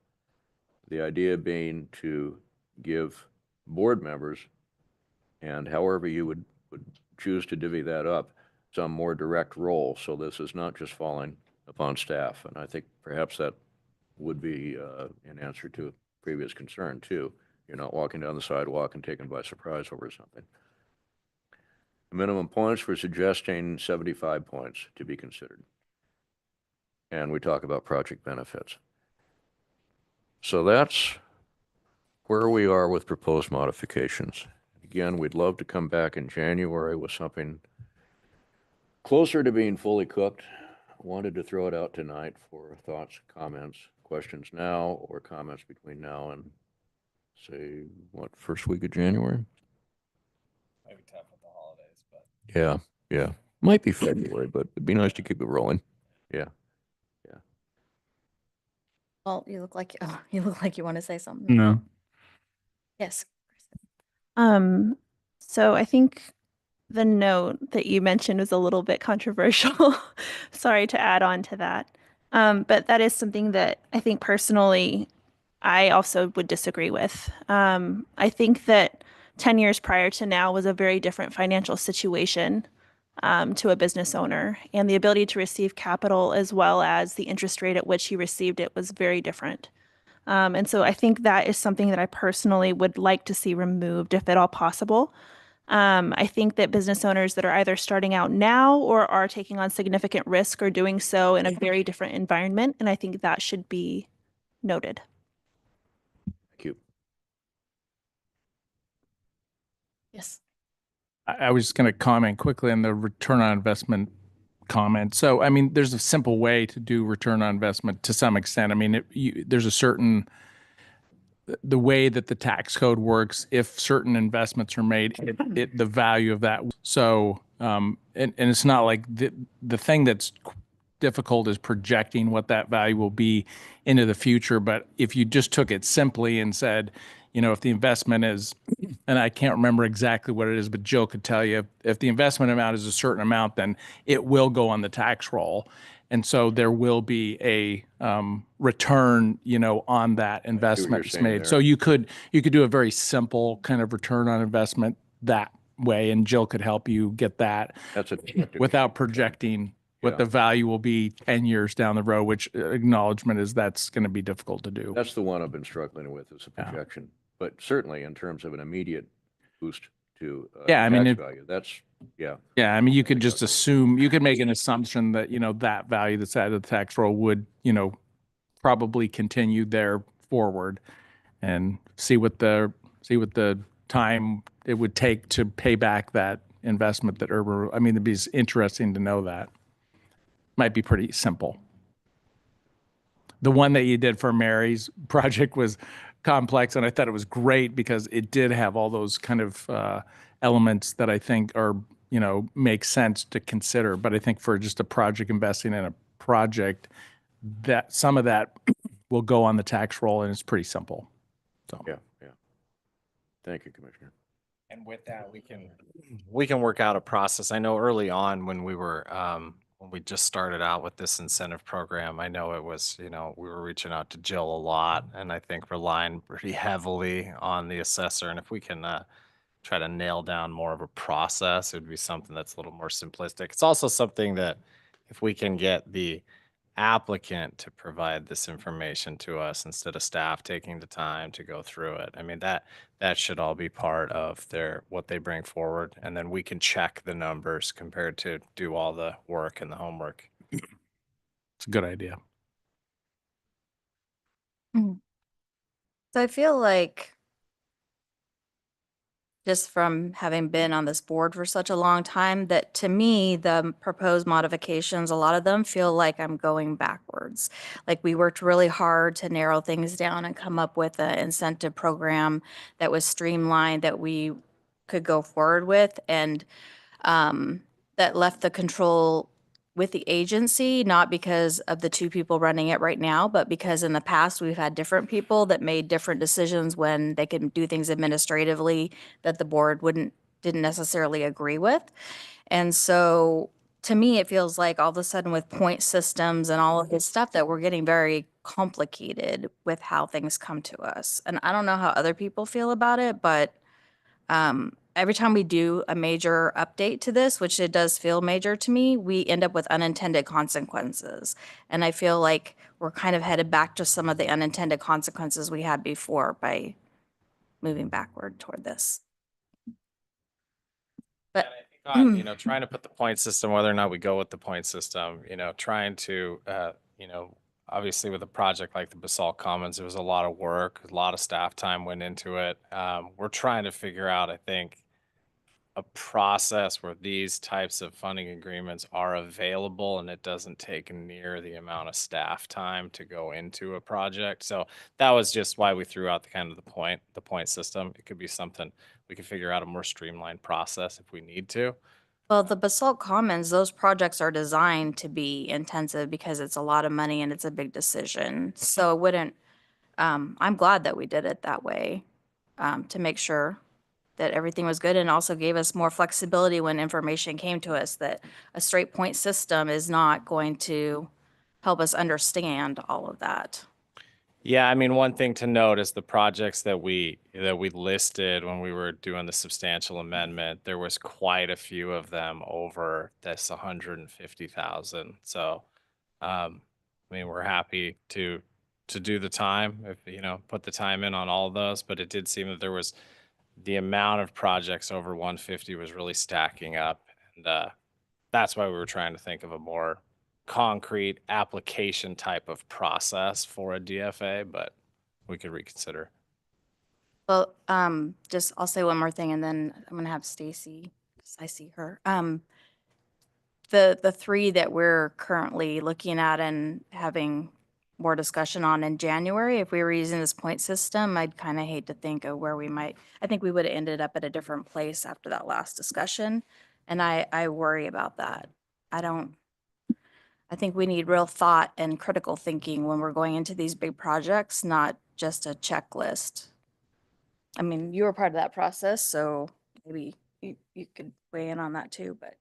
The idea being to give board members, and however you would choose to divvy that up, some more direct role, so this is not just falling upon staff. And I think perhaps that would be an answer to a previous concern too. You're not walking down the sidewalk and taken by surprise over something. The minimum points, we're suggesting 75 points to be considered. And we talk about project benefits. So that's where we are with proposed modifications. Again, we'd love to come back in January with something closer to being fully cooked. Wanted to throw it out tonight for thoughts, comments, questions now, or comments between now and, say, what, first week of January? Maybe tough with the holidays, but. Yeah. Might be February, but it'd be nice to keep it rolling. Yeah. Well, you look like you want to say something. No. Yes. So I think the note that you mentioned was a little bit controversial. Sorry to add on to that. But that is something that I think personally I also would disagree with. I think that 10 years prior to now was a very different financial situation to a business owner, and the ability to receive capital as well as the interest rate at which he received it was very different. And so I think that is something that I personally would like to see removed if at all possible. I think that business owners that are either starting out now or are taking on significant risk are doing so in a very different environment, and I think that should be noted. Thank you. Yes. I was just going to comment quickly on the return on investment comment. So, I mean, there's a simple way to do return on investment to some extent. I mean, there's a certain, the way that the tax code works, if certain investments are made, the value of that. So, and it's not like the thing that's difficult is projecting what that value will be into the future. But if you just took it simply and said, you know, if the investment is, and I can't remember exactly what it is, but Jill could tell you, if the investment amount is a certain amount, then it will go on the tax roll. And so there will be a return, you know, on that investment that's made. there. So you could do a very simple kind of return on investment that way, and Jill could help you get that That's a without projecting what the value will be 10 years down the road, which acknowledgement is that's going to be difficult to do. That's the one I've been struggling with, is a projection. But certainly in terms of an immediate boost to Yeah, I mean, tax value, that's Yeah. Yeah, I mean, you could just assume, you could make an assumption that, that value that's added to the tax roll would, probably continue there forward and see what the time it would take to pay back that investment that I mean, it'd be interesting to know that. Might be pretty simple. The one that you did for Mary's project was complex, and I thought it was great because it did have all those kind of elements that I think are, make sense to consider. But I think for just a project, investing in a project, that some of that will go on the tax roll, and it's pretty simple. So Yeah. Thank you, Commissioner. And with that, we can work out a process. I know early on when we were when we just started out with this incentive program, I know it was, we were reaching out to Jill a lot, and I think relying pretty heavily on the assessor. And if we can try to nail down more of a process, it would be something that's a little more simplistic. It's also something that if we can get the applicant to provide this information to us instead of staff taking the time to go through it. I mean, that should all be part of what they bring forward, and then we can check the numbers compared to do all the work and the homework. it's a good idea. So I feel like just from having been on this board for such a long time, that to me, the proposed modifications, a lot of them feel like I'm going backwards. Like we worked really hard to narrow things down and come up with an incentive program that was streamlined, that we could go forward with, and that left the control with the agency, not because of the two people running it right now, but because in the past we've had different people that made different decisions when they can do things administratively that the board didn't necessarily agree with. And so to me, it feels like all of a sudden with point systems and all of this stuff that we're getting very complicated with how things come to us. And I don't know how other people feel about it, but every time we do a major update to this, which it does feel major to me, we end up with unintended consequences. And I feel like we're kind of headed back to some of the unintended consequences we had before by moving backward toward this. But Trying to put the point system, whether or not we go with the point system, trying to, obviously with a project like the Basalt Commons, there was a lot of work, a lot of staff time went into it. We're trying to figure out, I think, a process where these types of funding agreements are available and it doesn't take near the amount of staff time to go into a project. So that was just why we threw out the point system. It could be something we could figure out a more streamlined process if we need to. well, the Basalt Commons, those projects are designed to be intensive because it's a lot of money and it's a big decision. So it wouldn't, I'm glad that we did it that way, to make sure that everything was good and also gave us more flexibility when information came to us, that a straight point system is not going to help us understand all of that. Yeah, I mean, one thing to note is the projects that we listed when we were doing the substantial amendment, there was quite a few of them over this 150,000. So, I mean, we're happy to do the time, if put the time in on all of those, but it did seem that there was the amount of projects over 150 was really stacking up, and that's why we were trying to think of a more concrete application type of process for a DFA, but we could reconsider. Well, I'll say one more thing and then I'm gonna have Stacy, because I see her. The three that we're currently looking at and having more discussion on in January, if we were using this point system, I'd kind of hate to think of where I think we would have ended up at a different place after that last discussion. And I worry about that. I think we need real thought and critical thinking when we're going into these big projects, not just a checklist. I mean, you were part of that process, so maybe you could weigh in on that too, but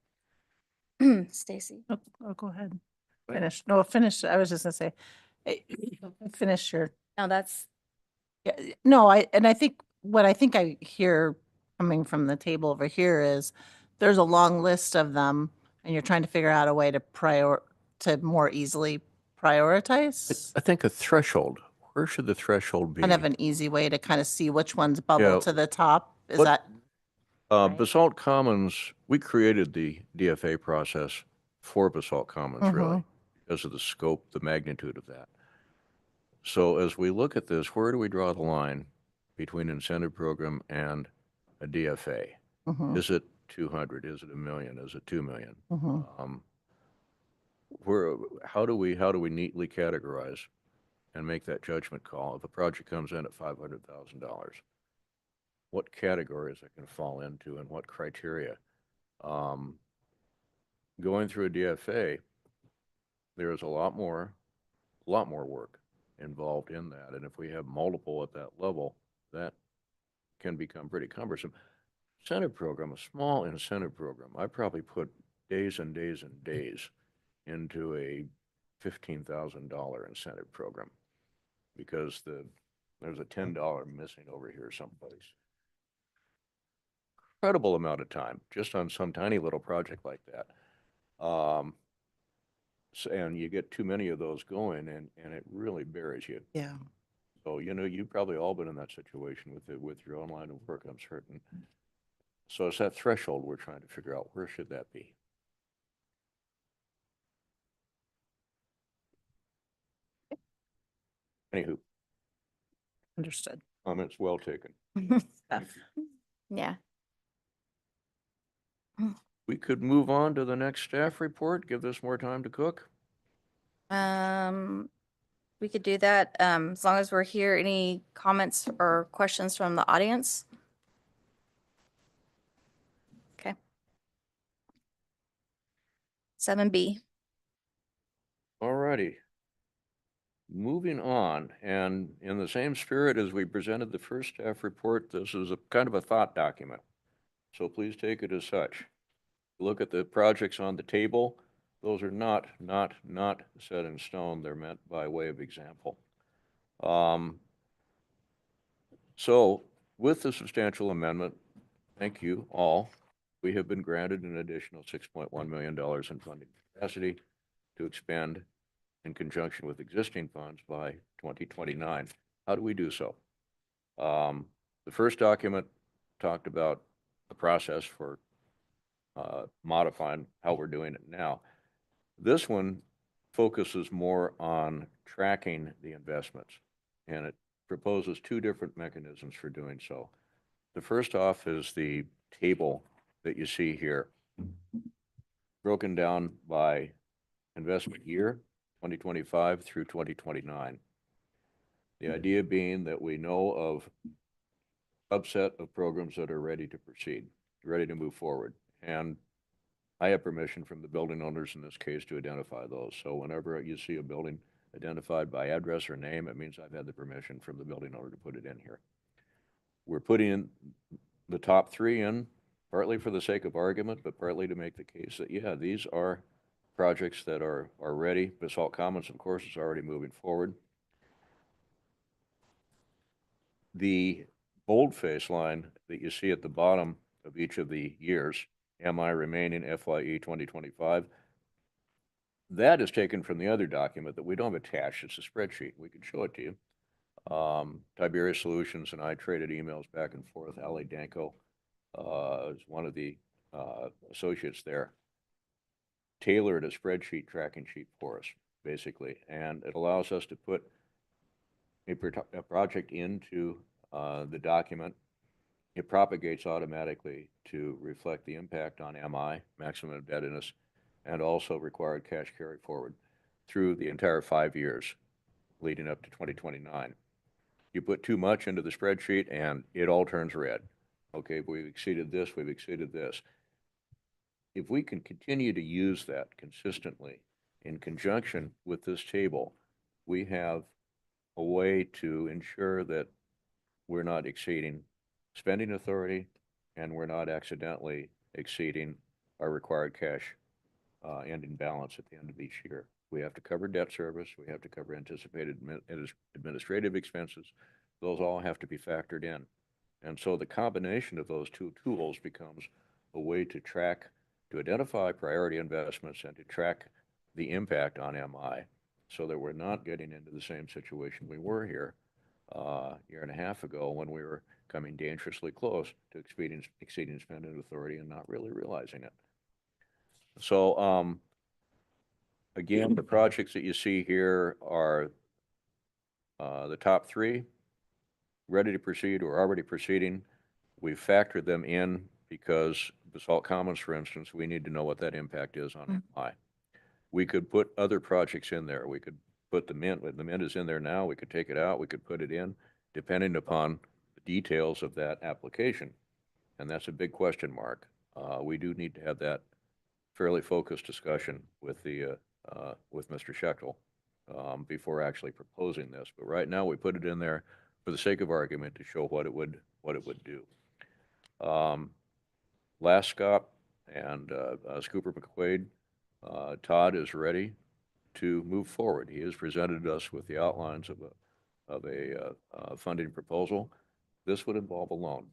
Stacy. Oh, go ahead. Finish. No, finish. I was just gonna say, finish your, No, that's, yeah, no, I think what I hear coming from the table over here is there's a long list of them and you're trying to figure out a way to more easily prioritize. I think a threshold. Where should the threshold be? Kind of an easy way to kind of see which ones bubble Yeah. to the top. Is What- that, Right. Basalt Commons, we created the DFA process for Basalt Commons, really, because of the scope, the magnitude of that. So as we look at this, where do we draw the line between incentive program and a DFA? Is it 200? Is it a million? Is it 2 million? How do we neatly categorize and make that judgment call? If a project comes in at $500,000, what category is it going to fall into and what criteria? Going through a DFA, there is a lot more work involved in that. And if we have multiple at that level, that can become pretty cumbersome. Incentive program, a small incentive program, I probably put days and days and days into a $15,000 incentive program because there's a $10 missing over here someplace. Incredible amount of time just on some tiny little project like that. And you get too many of those going and it really buries you. Yeah. So, you've probably all been in that situation with your own line of work, I'm certain. So it's that threshold we're trying to figure out. Where should that be? Anywho, Understood. comments well taken. Yeah. We could move on to the next staff report, give this more time to cook. We could do that, as long as we're here. Any comments or questions from the audience? Okay. 7B. All righty. Moving on, and in the same spirit as we presented the first staff report, this is a kind of a thought document. So please take it as such. Look at the projects on the table. Those are not set in stone. They're meant by way of example. So with the substantial amendment, thank you all. We have been granted an additional $6.1 million in funding capacity to expand in conjunction with existing funds by 2029. How do we do so? The first document talked about the process for modifying how we're doing it now. This one focuses more on tracking the investments, and it proposes two different mechanisms for doing so. The first off is the table that you see here, broken down by investment year, 2025 through 2029. The idea being that we know of a subset of programs that are ready to proceed, ready to move forward. And I have permission from the building owners in this case to identify those. So whenever you see a building identified by address or name, it means I've had the permission from the building owner to put it in here. We're putting in the top three in, partly for the sake of argument, but partly to make the case that, yeah, these are projects that are ready. Basalt Commons, of course, is already moving forward. The boldface line that you see at the bottom of each of the years, MI remaining FYE 2025, that is taken from the other document that we don't have attached. It's a spreadsheet. We can show it to you. Tiberius Solutions and I traded emails back and forth. Ali Danko is one of the associates there. Tailored a spreadsheet tracking sheet for us, basically, and it allows us to put a project into the document. It propagates automatically to reflect the impact on MI, maximum indebtedness, and also required cash carry forward through the entire 5 years leading up to 2029. You put too much into the spreadsheet and it all turns red. Okay, we've exceeded this, we've exceeded this. If we can continue to use that consistently in conjunction with this table, we have a way to ensure that we're not exceeding spending authority and we're not accidentally exceeding our required cash ending balance at the end of each year. We have to cover debt service. We have to cover anticipated administrative expenses. Those all have to be factored in. And so the combination of those two tools becomes a way to track, to identify priority investments and to track the impact on MI so that we're not getting into the same situation we were here year and a half ago when we were coming dangerously close to exceeding spending authority and not really realizing it. So, again, the projects that you see here are the top three, ready to proceed or already proceeding. We've factored them in because Basalt Commons, for instance, we need to know what that impact is on MI. We could put other projects in there. We could put the Mint is in there now. We could take it out. We could put it in, depending upon the details of that application. And that's a big question mark. We do need to have that fairly focused discussion with with Mr. Schechtel before actually proposing this. But right now, we put it in there for the sake of argument to show what it would do. Last Scott and Scooper McQuaid, Todd is ready to move forward. He has presented us with the outlines of a funding proposal. This would involve a loan.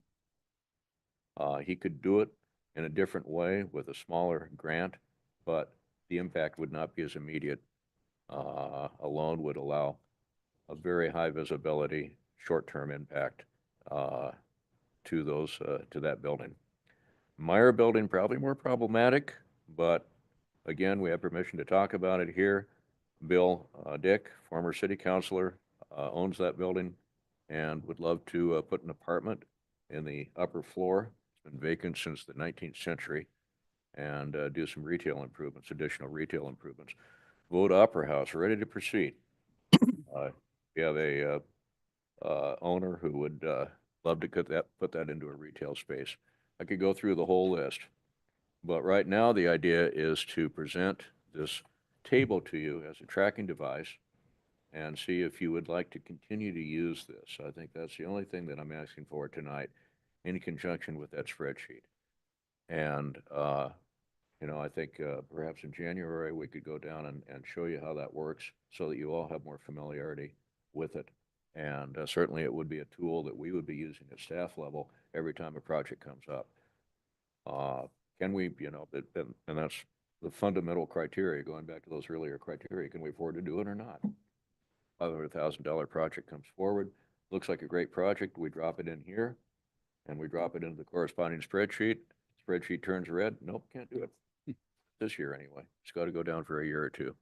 He could do it in a different way with a smaller grant, but the impact would not be as immediate. A loan would allow a very high visibility, short-term impact to that building. Meyer building, probably more problematic, but again, we have permission to talk about it here. Bill Dick, former city councilor, owns that building and would love to put an apartment in the upper floor. It's been vacant since the 19th century, and do some retail improvements, additional retail improvements. Vote Opera House, ready to proceed. We have a owner who would love to put that into a retail space. I could go through the whole list, but right now the idea is to present this table to you as a tracking device and see if you would like to continue to use this. I think that's the only thing that I'm asking for tonight, in conjunction with that spreadsheet. And, you know, I think perhaps in January we could go down and show you how that works so that you all have more familiarity with it. And certainly it would be a tool that we would be using at staff level every time a project comes up. Can we, you know, and that's the fundamental criteria, going back to those earlier criteria, can we afford to do it or not? $500,000 project comes forward, looks like a great project, we drop it in here, and we drop it into the corresponding spreadsheet. Spreadsheet turns red, nope, can't do it this year anyway. It's got to go down for a year or two.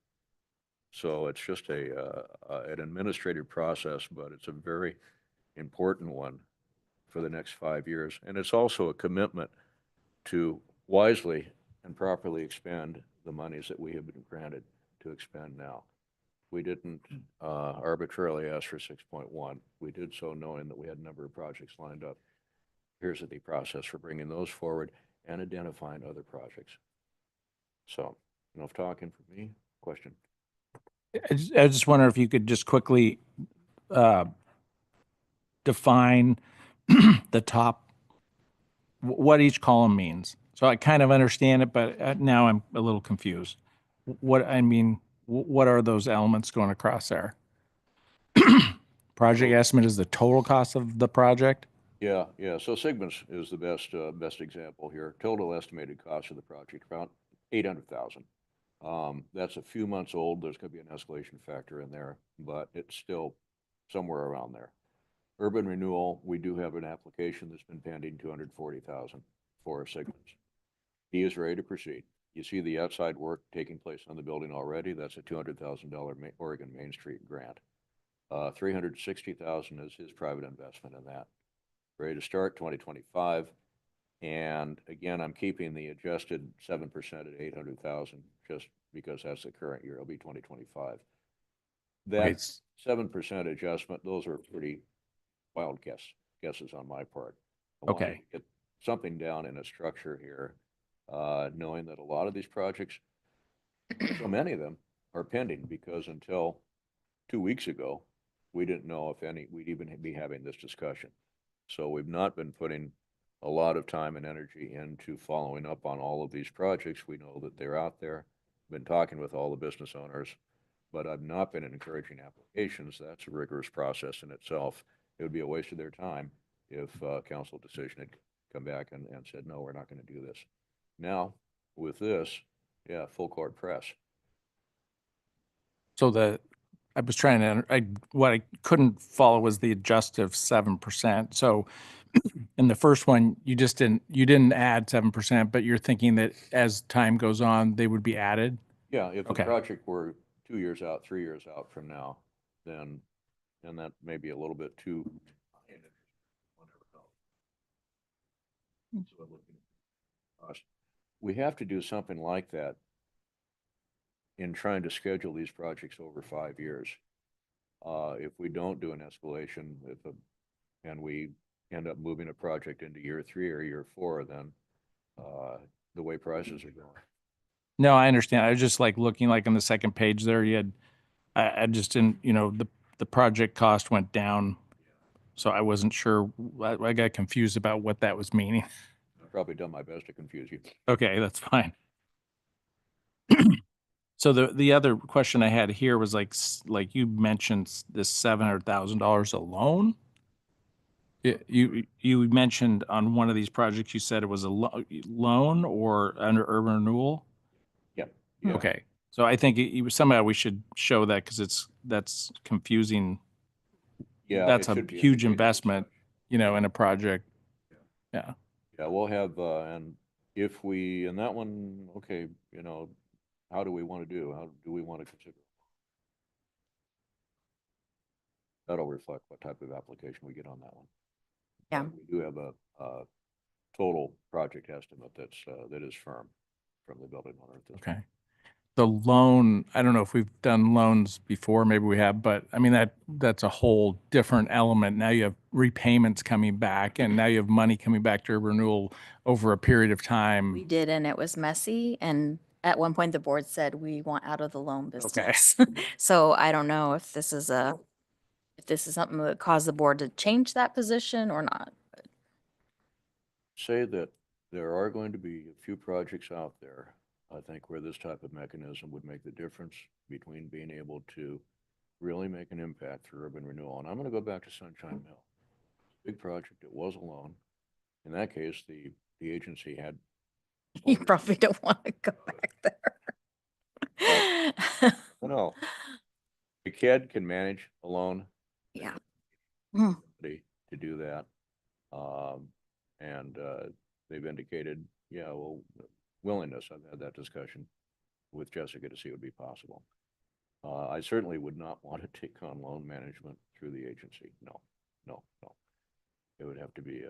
So it's just an administrative process, but it's a very important one for the next 5 years. And it's also a commitment to wisely and properly expend the monies that we have been granted to expend now. We didn't arbitrarily ask for 6.1. We did so knowing that we had a number of projects lined up. Here's the process for bringing those forward and identifying other projects. So, enough talking for me. Question? I just wonder if you could just quickly define the top, what each column means. So I kind of understand it, but now I'm a little confused. What are those elements going across there? Project estimate is the total cost of the project? Yeah. So Sigmund's is the best example here. Total estimated cost of the project, around $800,000. That's a few months old. There's going to be an escalation factor in there, but it's still somewhere around there. Urban Renewal, we do have an application that's been pending, $240,000 for Sigmund's. He is ready to proceed. You see the outside work taking place on the building already. That's a $200,000 Oregon Main Street grant. $360,000 is his private investment in that. Ready to start 2025. And again, I'm keeping the adjusted 7% at $800,000 just because that's the current year. It'll be 2025. That 7% adjustment, those are pretty wild guesses on my part. I wanted to get something down in a structure here, knowing that a lot of these projects, so many of them are pending, because until 2 weeks ago, we didn't know if we'd even be having this discussion. So we've not been putting a lot of time and energy into following up on all of these projects. We know that they're out there. Been talking with all the business owners, but I've not been encouraging applications. That's a rigorous process in itself. It would be a waste of their time if council decision had come back and said, no, we're not going to do this. Now, with this, yeah, full court press. So I was trying to, what I couldn't follow was the adjusted 7%. So in the first one, you didn't add 7%, but you're thinking that as time goes on, they would be added? Yeah, if the Okay. project were 2 years out, 3 years out from now, then that may be a little bit too. We have to do something like that in trying to schedule these projects over 5 years. If we don't do an escalation, and we end up moving a project into year 3 or year 4, then the way prices are going. No, I understand. I was just like looking like on the second page there, you had, I just didn't, the project cost went down. So I wasn't sure, I got confused about what that was meaning. I've probably done my best to confuse you. Okay, that's fine. So the other question I had here was like you mentioned this $700,000 a loan. You mentioned on one of these projects, you said it was a loan or under urban renewal. Yeah. Yeah. Okay, so I think somehow we should show that because that's confusing. Yeah, That's it a should be huge indicated as investment, such. in a project. Yeah. Yeah, we'll have, and if we, in that one, okay, how do we want to do? How do we want to consider? That'll reflect what type of application we get on that one. Yeah. We do have a total project estimate that is firm from the building owner. Okay. The loan, I don't know if we've done loans before, maybe we have, but I mean, that's a whole different element. Now you have repayments coming back and now you have money coming back to renewal over a period of We time. did, and it was messy. And at one point, the board said we want out of the loan business. So I don't know if this is something that caused the board to change that position or not. Say that there are going to be a few projects out there, I think, where this type of mechanism would make the difference between being able to really make an impact through urban renewal. And I'm going to go back to Sunshine Mill. Big project, it was a loan. In that case, the agency had. You probably don't want to go back there. No. A kid can manage a loan. Yeah. To do that. And they've indicated, willingness. I've had that discussion with Jessica to see what would be possible. I certainly would not want to take on loan management through the agency. No. It would have to be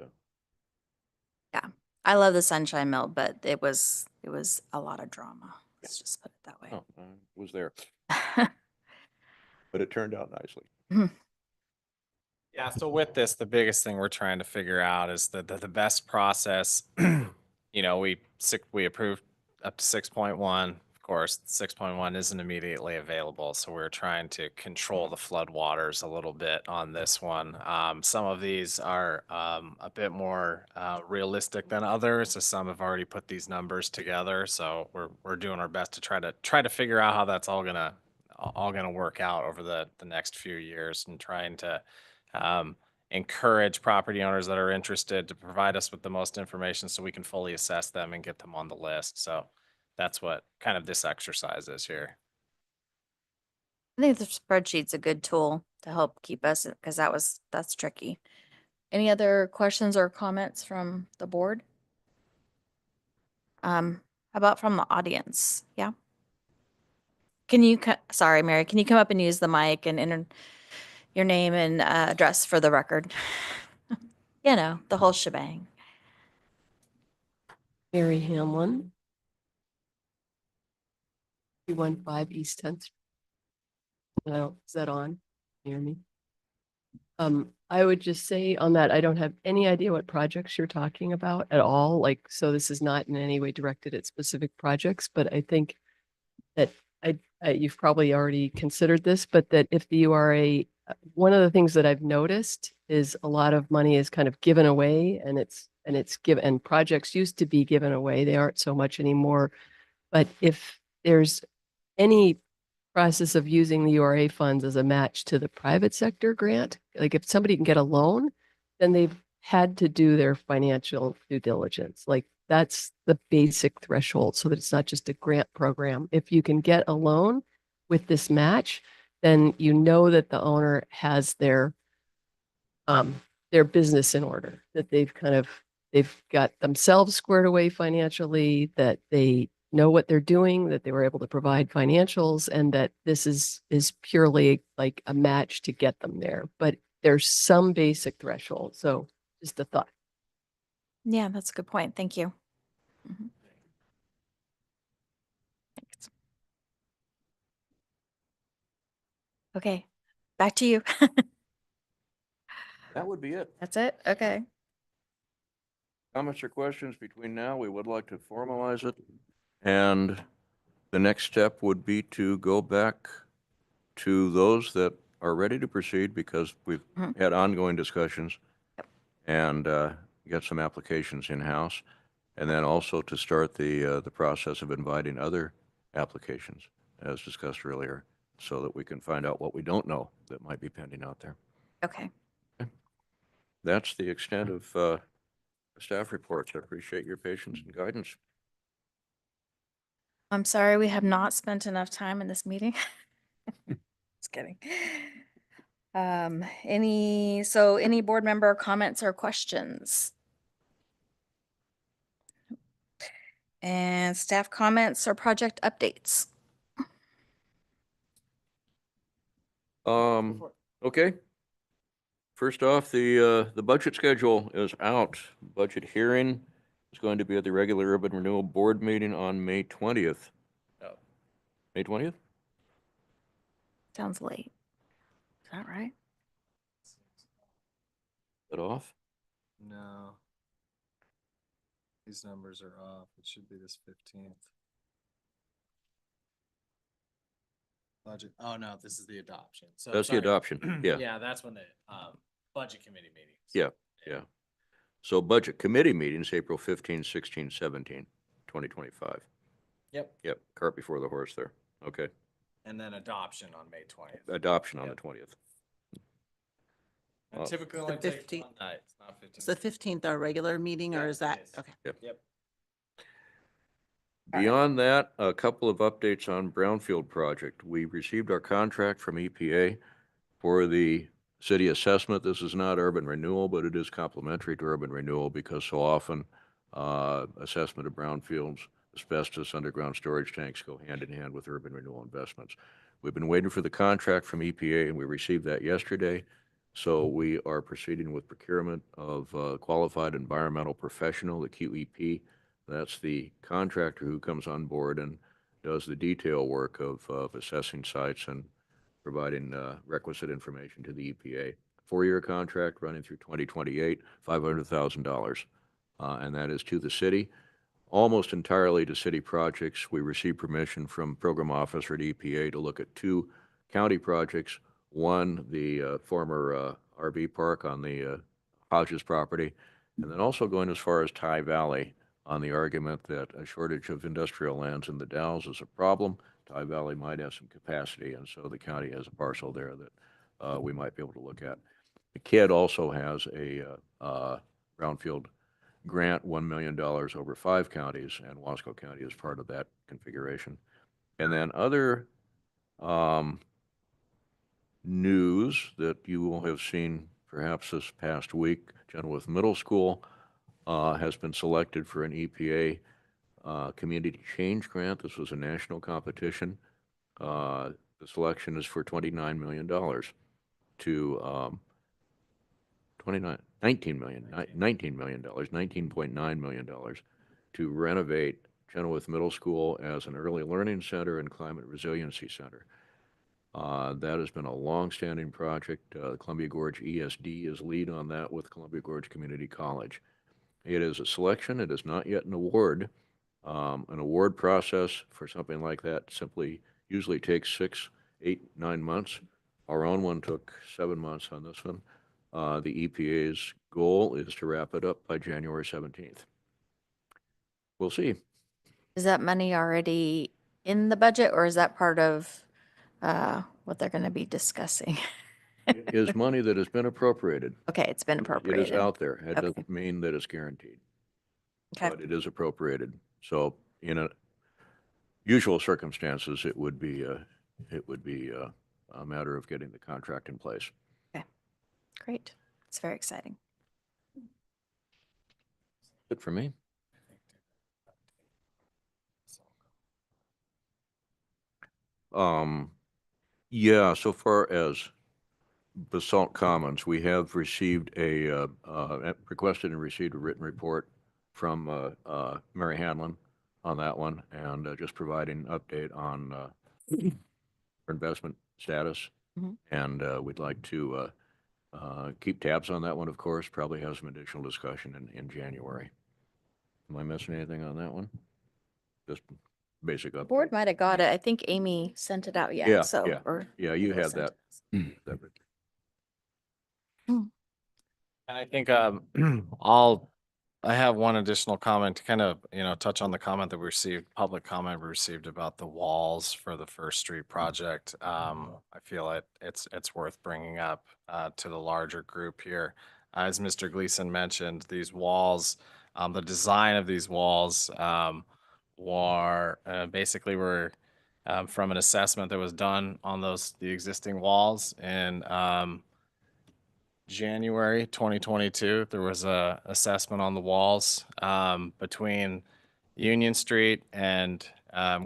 I love the Sunshine Mill, but it was a lot of drama. Let's just put it that way. was there, but it turned out nicely. Yeah, so with this, the biggest thing we're trying to figure out is the best process. We approved up to 6.1. Of course, 6.1 isn't immediately available, so we're trying to control the flood waters a little bit on this one. Some of these are a bit more realistic than others, so some have already put these numbers together. So we're doing our best to try to figure out how that's all gonna work out over the next few years, and trying to encourage property owners that are interested to provide us with the most information so we can fully assess them and get them on the list. So that's what kind of this exercise is here. I think the spreadsheet's a good tool to help keep us, because that's tricky. Any other questions or comments from the board? How about from the audience? Yeah. Sorry, Mary, can you come up and use the mic and enter your name and address for the record? The whole shebang. Mary Hamlin. 315 East 10th Street. Is that on? Can you hear me? I would just say on that, I don't have any idea what projects you're talking about at all. So this is not in any way directed at specific projects, but I think that you've probably already considered this, but that if the URA, one of the things that I've noticed is a lot of money is kind of given away, and projects used to be given away. They aren't so much anymore. But if there's any process of using the URA funds as a match to the private sector grant, like if somebody can get a loan, then they've had to do their financial due diligence. Like that's the basic threshold, so that it's not just a grant program. If you can get a loan with this match, then you know that the owner has their business in order, that they've got themselves squared away financially, that they know what they're doing, that they were able to provide financials, and that this is purely like a match to get them there. But there's some basic threshold. So just a thought. Yeah, that's a good point. Thank you. Mhm. Thanks. Okay, back to you. That would be it. That's it? Okay. Comments or questions between now? We would like to formalize it. And the next step would be to go back to those that are ready to proceed because we've Mhm. had ongoing discussions and got some applications in-house. And then also to start the process of inviting other applications, as discussed earlier, so that we can find out what we don't know that might be pending out there. Okay. That's the extent of staff reports. I appreciate your patience and guidance. I'm sorry we have not spent enough time in this meeting. Just kidding. Any board member comments or questions? And staff comments or project updates? Okay. First off, the budget schedule is out. Budget hearing is going to be at the regular Urban Renewal Board meeting on May 20th. May 20th? Sounds late. Is that right? Is that off? No. These numbers are off. It should be this 15th. Budget. Oh, no, this is the adoption. So That's the sorry. adoption, yeah. Yeah, that's when the budget committee meetings. Yeah, yeah. So budget committee meetings, April 15, 16, 17, 2025. Yep. Yep, cart before the horse there. Okay. And then adoption on May 20th. Adoption on Yep. the 20th. And typically only The takes 15th. one night. It's not 15. Is the 15th our regular meeting or Yeah, is that? it is. Okay. Yep. Beyond that, a couple of updates on Brownfield project. We received our contract from EPA for the city assessment. This is not urban renewal, but it is complementary to urban renewal because so often assessment of brownfields, asbestos, underground storage tanks go hand in hand with urban renewal investments. We've been waiting for the contract from EPA and we received that yesterday. So we are proceeding with procurement of qualified environmental professional, the QEP. That's the contractor who comes on board and does the detail work of assessing sites and providing requisite information to the EPA. 4-year contract running through 2028, $500,000. And that is to the city, almost entirely to city projects. We received permission from program officer at EPA to look at 2 county projects. One, the former RV park on the Hodges property, and then also going as far as Tye Valley on the argument that a shortage of industrial lands in the Dalles is a problem. Tye Valley might have some capacity, and so the county has a parcel there that we might be able to look at. The KID also has a brownfield grant, $1 million over 5 counties, and Wasco County is part of that configuration. And then other news that you will have seen perhaps this past week, Chenoweth Middle School has been selected for an EPA Community Change Grant. This was a national competition. The selection is for $29 million to 19 million, $19.9 million to renovate Chenoweth Middle School as an early learning center and climate resiliency center. That has been a long-standing project. Columbia Gorge ESD is lead on that with Columbia Gorge Community College. It is a selection. It is not yet an award. An award process for something like that simply usually takes 6, 8, 9 months. Our own one took 7 months on this one. The EPA's goal is to wrap it up by January 17th. We'll see. Is that money already in the budget or is that part of what they're going to be discussing? It is money that has been appropriated. Okay, it's been It appropriated. is out there. It Okay. doesn't mean that it's guaranteed, Okay. but it is appropriated. So in usual circumstances, it would be a matter of getting the contract in place. Great. It's very exciting. Good for me. Yeah, so far as Basalt Commons, we have received requested and received a written report from Mary Hanlon on that one, and just providing an update on her investment status. Mhm. And we'd like to keep tabs on that one, of course, probably have some additional discussion in January. Am I missing anything on that one? Just basic The update. board might have got it. I think Amy sent it out yet. Yeah, So, yeah. or Yeah, you Amy had sent that. it. And I think I have one additional comment to kind of, touch on the comment that we received, public comment we received about the walls for the First Street project. I feel it's worth bringing up to the larger group here. As Mr. Gleason mentioned, these walls, the design of these walls were from an assessment that was done on the existing walls, and January 2022, there was a assessment on the walls between Union Street and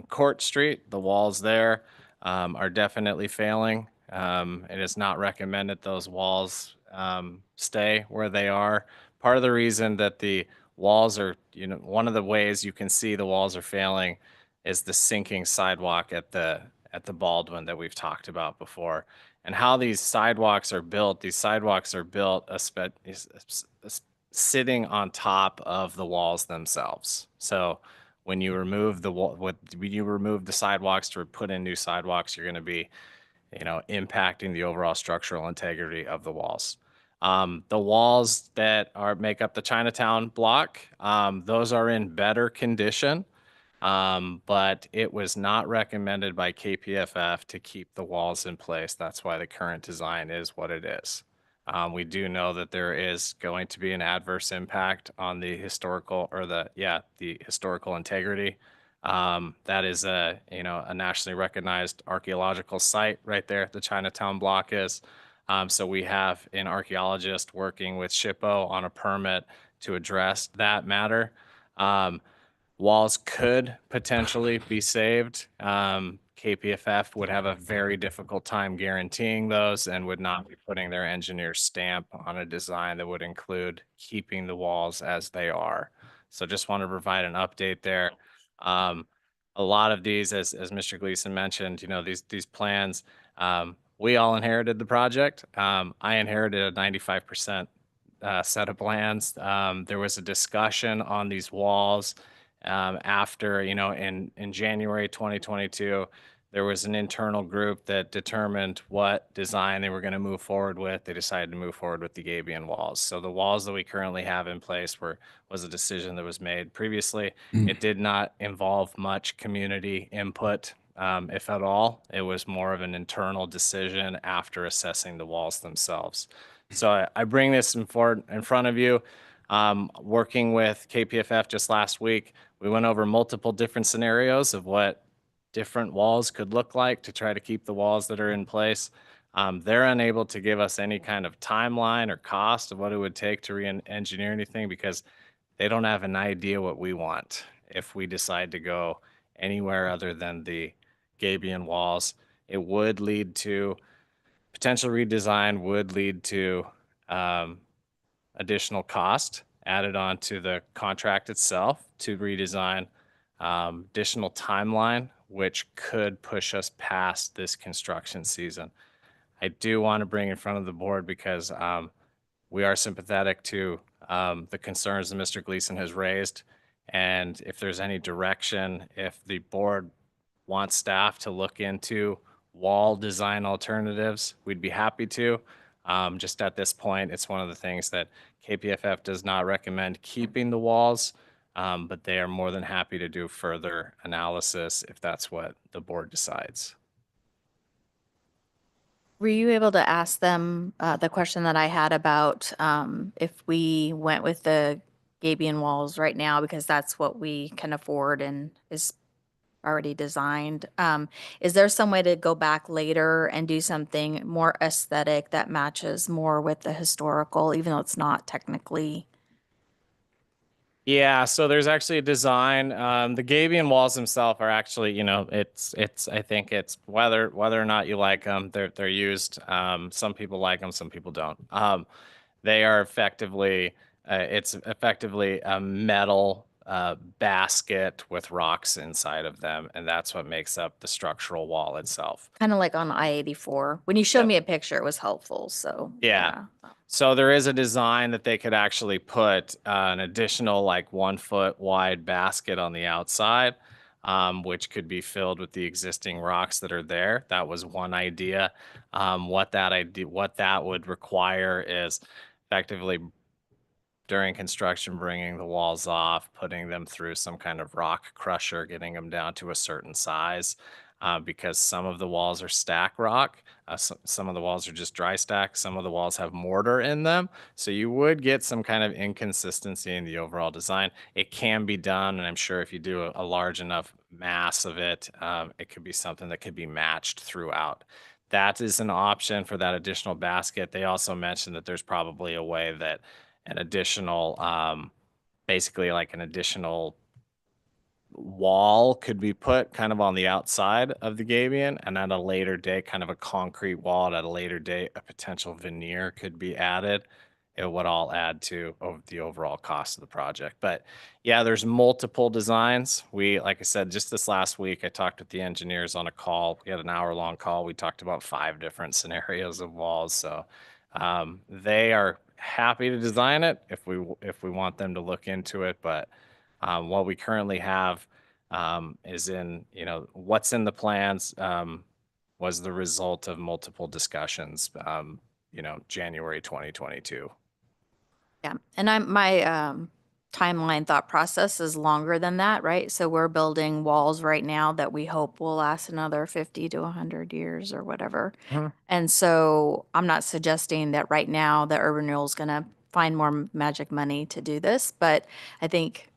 Court Street. The walls there are definitely failing. It is not recommended those walls stay where they are. Part of the reason that the walls are, one of the ways you can see the walls are failing is the sinking sidewalk at the Baldwin that we've talked about before. And how these sidewalks are built sitting on top of the walls themselves. So when you remove the sidewalks to put in new sidewalks, you're going to be, impacting the overall structural integrity of the walls. The walls that make up the Chinatown block, those are in better condition. But it was not recommended by KPFF to keep the walls in place. That's why the current design is what it is. We do know that there is going to be an adverse impact on the historical the historical integrity. That is a nationally recognized archaeological site right there. The Chinatown block is. So we have an archaeologist working with SHPO on a permit to address that matter. Walls could potentially be saved. KPFF would have a very difficult time guaranteeing those and would not be putting their engineer's stamp on a design that would include keeping the walls as they are. So just want to provide an update there. A lot of these, as Mr. Gleason mentioned, these plans, we all inherited the project. I inherited a 95% set of plans. There was a discussion on these walls after, in January 2022, there was an internal group that determined what design they were going to move forward with. They decided to move forward with the Gabion walls. So the walls that we currently have in place was a decision that was made previously. It did not involve much community input, if at all. It was more of an internal decision after assessing the walls themselves. So I bring this in front of you. Working with KPFF just last week, we went over multiple different scenarios of what different walls could look like to try to keep the walls that are in place. They're unable to give us any kind of timeline or cost of what it would take to re-engineer anything because they don't have an idea what we want if we decide to go anywhere other than the Gabion walls. It would lead to potential redesign, would lead to additional cost added on to the contract itself to redesign, additional timeline, which could push us past this construction season. I do want to bring in front of the board because we are sympathetic to the concerns that Mr. Gleason has raised. And if there's any direction, if the board wants staff to look into wall design alternatives, we'd be happy to. Just at this point, it's one of the things that KPFF does not recommend keeping the walls, but they are more than happy to do further analysis if that's what the board decides. Were you able to ask them the question that I had about if we went with the Gabion walls right now because that's what we can afford and is already designed. Is there some way to go back later and do something more aesthetic that matches more with the historical, even though it's not technically? Yeah, so there's actually a design. The Gabion walls themselves are actually, I think it's whether or not you like them, they're used. Some people like them, some people don't. They are effectively, it's effectively a metal basket with rocks inside of them, and that's what makes up the structural wall itself. Kind of like on I-84. When you showed Yep. me a picture, it was helpful, so. Yeah. So there is a design that they could actually put an additional like 1 foot wide basket on the outside, which could be filled with the existing rocks that are there. That was one idea. What that would require is effectively during construction, bringing the walls off, putting them through some kind of rock crusher, getting them down to a certain size. Because some of the walls are stack rock, some of the walls are just dry stack, some of the walls have mortar in them. So you would get some kind of inconsistency in the overall design. It can be done, and I'm sure if you do a large enough mass of it, it could be something that could be matched throughout. That is an option for that additional basket. They also mentioned that there's probably a way that an additional, basically like an additional wall could be put kind of on the outside of the gabion, and at a later date, kind of a concrete wall. At a later date, a potential veneer could be added. It would all add to the overall cost of the project. But yeah, there's multiple designs. Like I said, just this last week, I talked with the engineers on a call. We had an hour-long call. We talked about 5 different scenarios of walls. So they are happy to design it if we want them to look into it. But what we currently have is what's in the plans was the result of multiple discussions, January 2022. Yeah, and my timeline thought process is longer than that, right? So we're building walls right now that we hope will last another 50 to 100 years or whatever. And so I'm not suggesting that right now the urban renewal is going to find more magic money to do this, but I think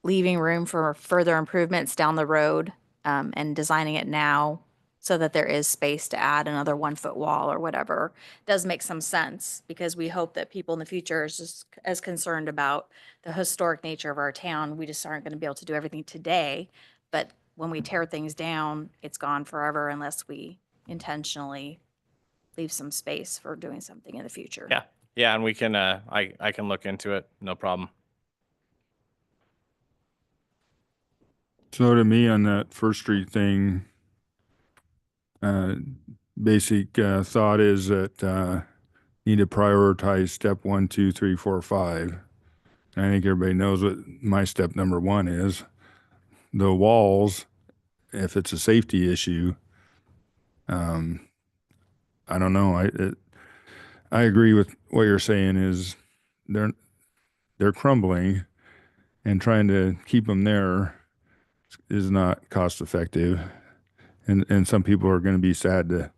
leaving room for further improvements down the road and designing it now so that there is space to add another 1 foot wall or whatever does make some sense, because we hope that people in the future is just as concerned about the historic nature of our town. We just aren't going to be able to do everything today, but when we tear things down, it's gone forever unless we intentionally leave some space for doing something in the future. Yeah, and we can I can look into it, no problem. So to me, on that First Street thing, basic thought is that need to prioritize step 1, 2, 3, 4, 5. I think everybody knows what my step number 1 is. The walls, if it's a safety issue, I don't know. I agree with what you're saying. Is they're crumbling, and trying to keep them there is not cost effective. And some people are going to be sad to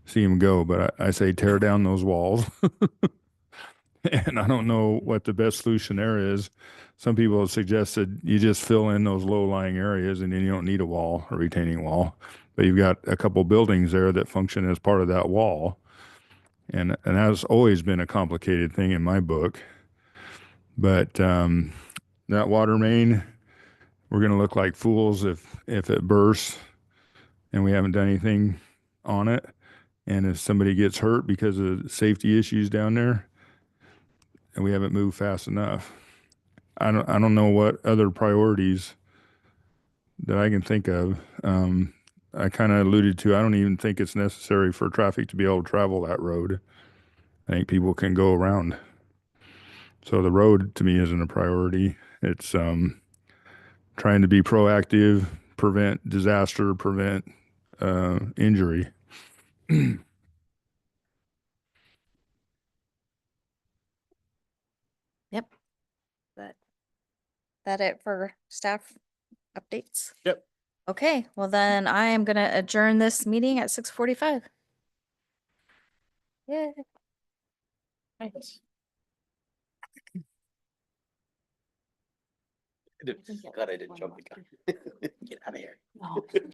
see them go. But I say tear down those walls. And I don't know what the best solution there is. Some people have suggested you just fill in those low-lying areas and then you don't need a wall, a retaining wall. But you've got a couple buildings there that function as part of that wall. And that's always been a complicated thing in my book. But that water main, we're going to look like fools if it bursts and we haven't done anything on it. And if somebody gets hurt because of safety issues down there, and we haven't moved fast enough. I don't know what other priorities that I can think of. I kind of alluded to, I don't even think it's necessary for traffic to be able to travel that road. I think people can go around. So the road to me isn't a priority. It's trying to be proactive, prevent disaster, prevent injury. Yep. That it for staff updates? Yep. Okay, well then I am going to adjourn this meeting at 6:45. Yeah. Thanks. God, I didn't jump the gun. Get out of here. now.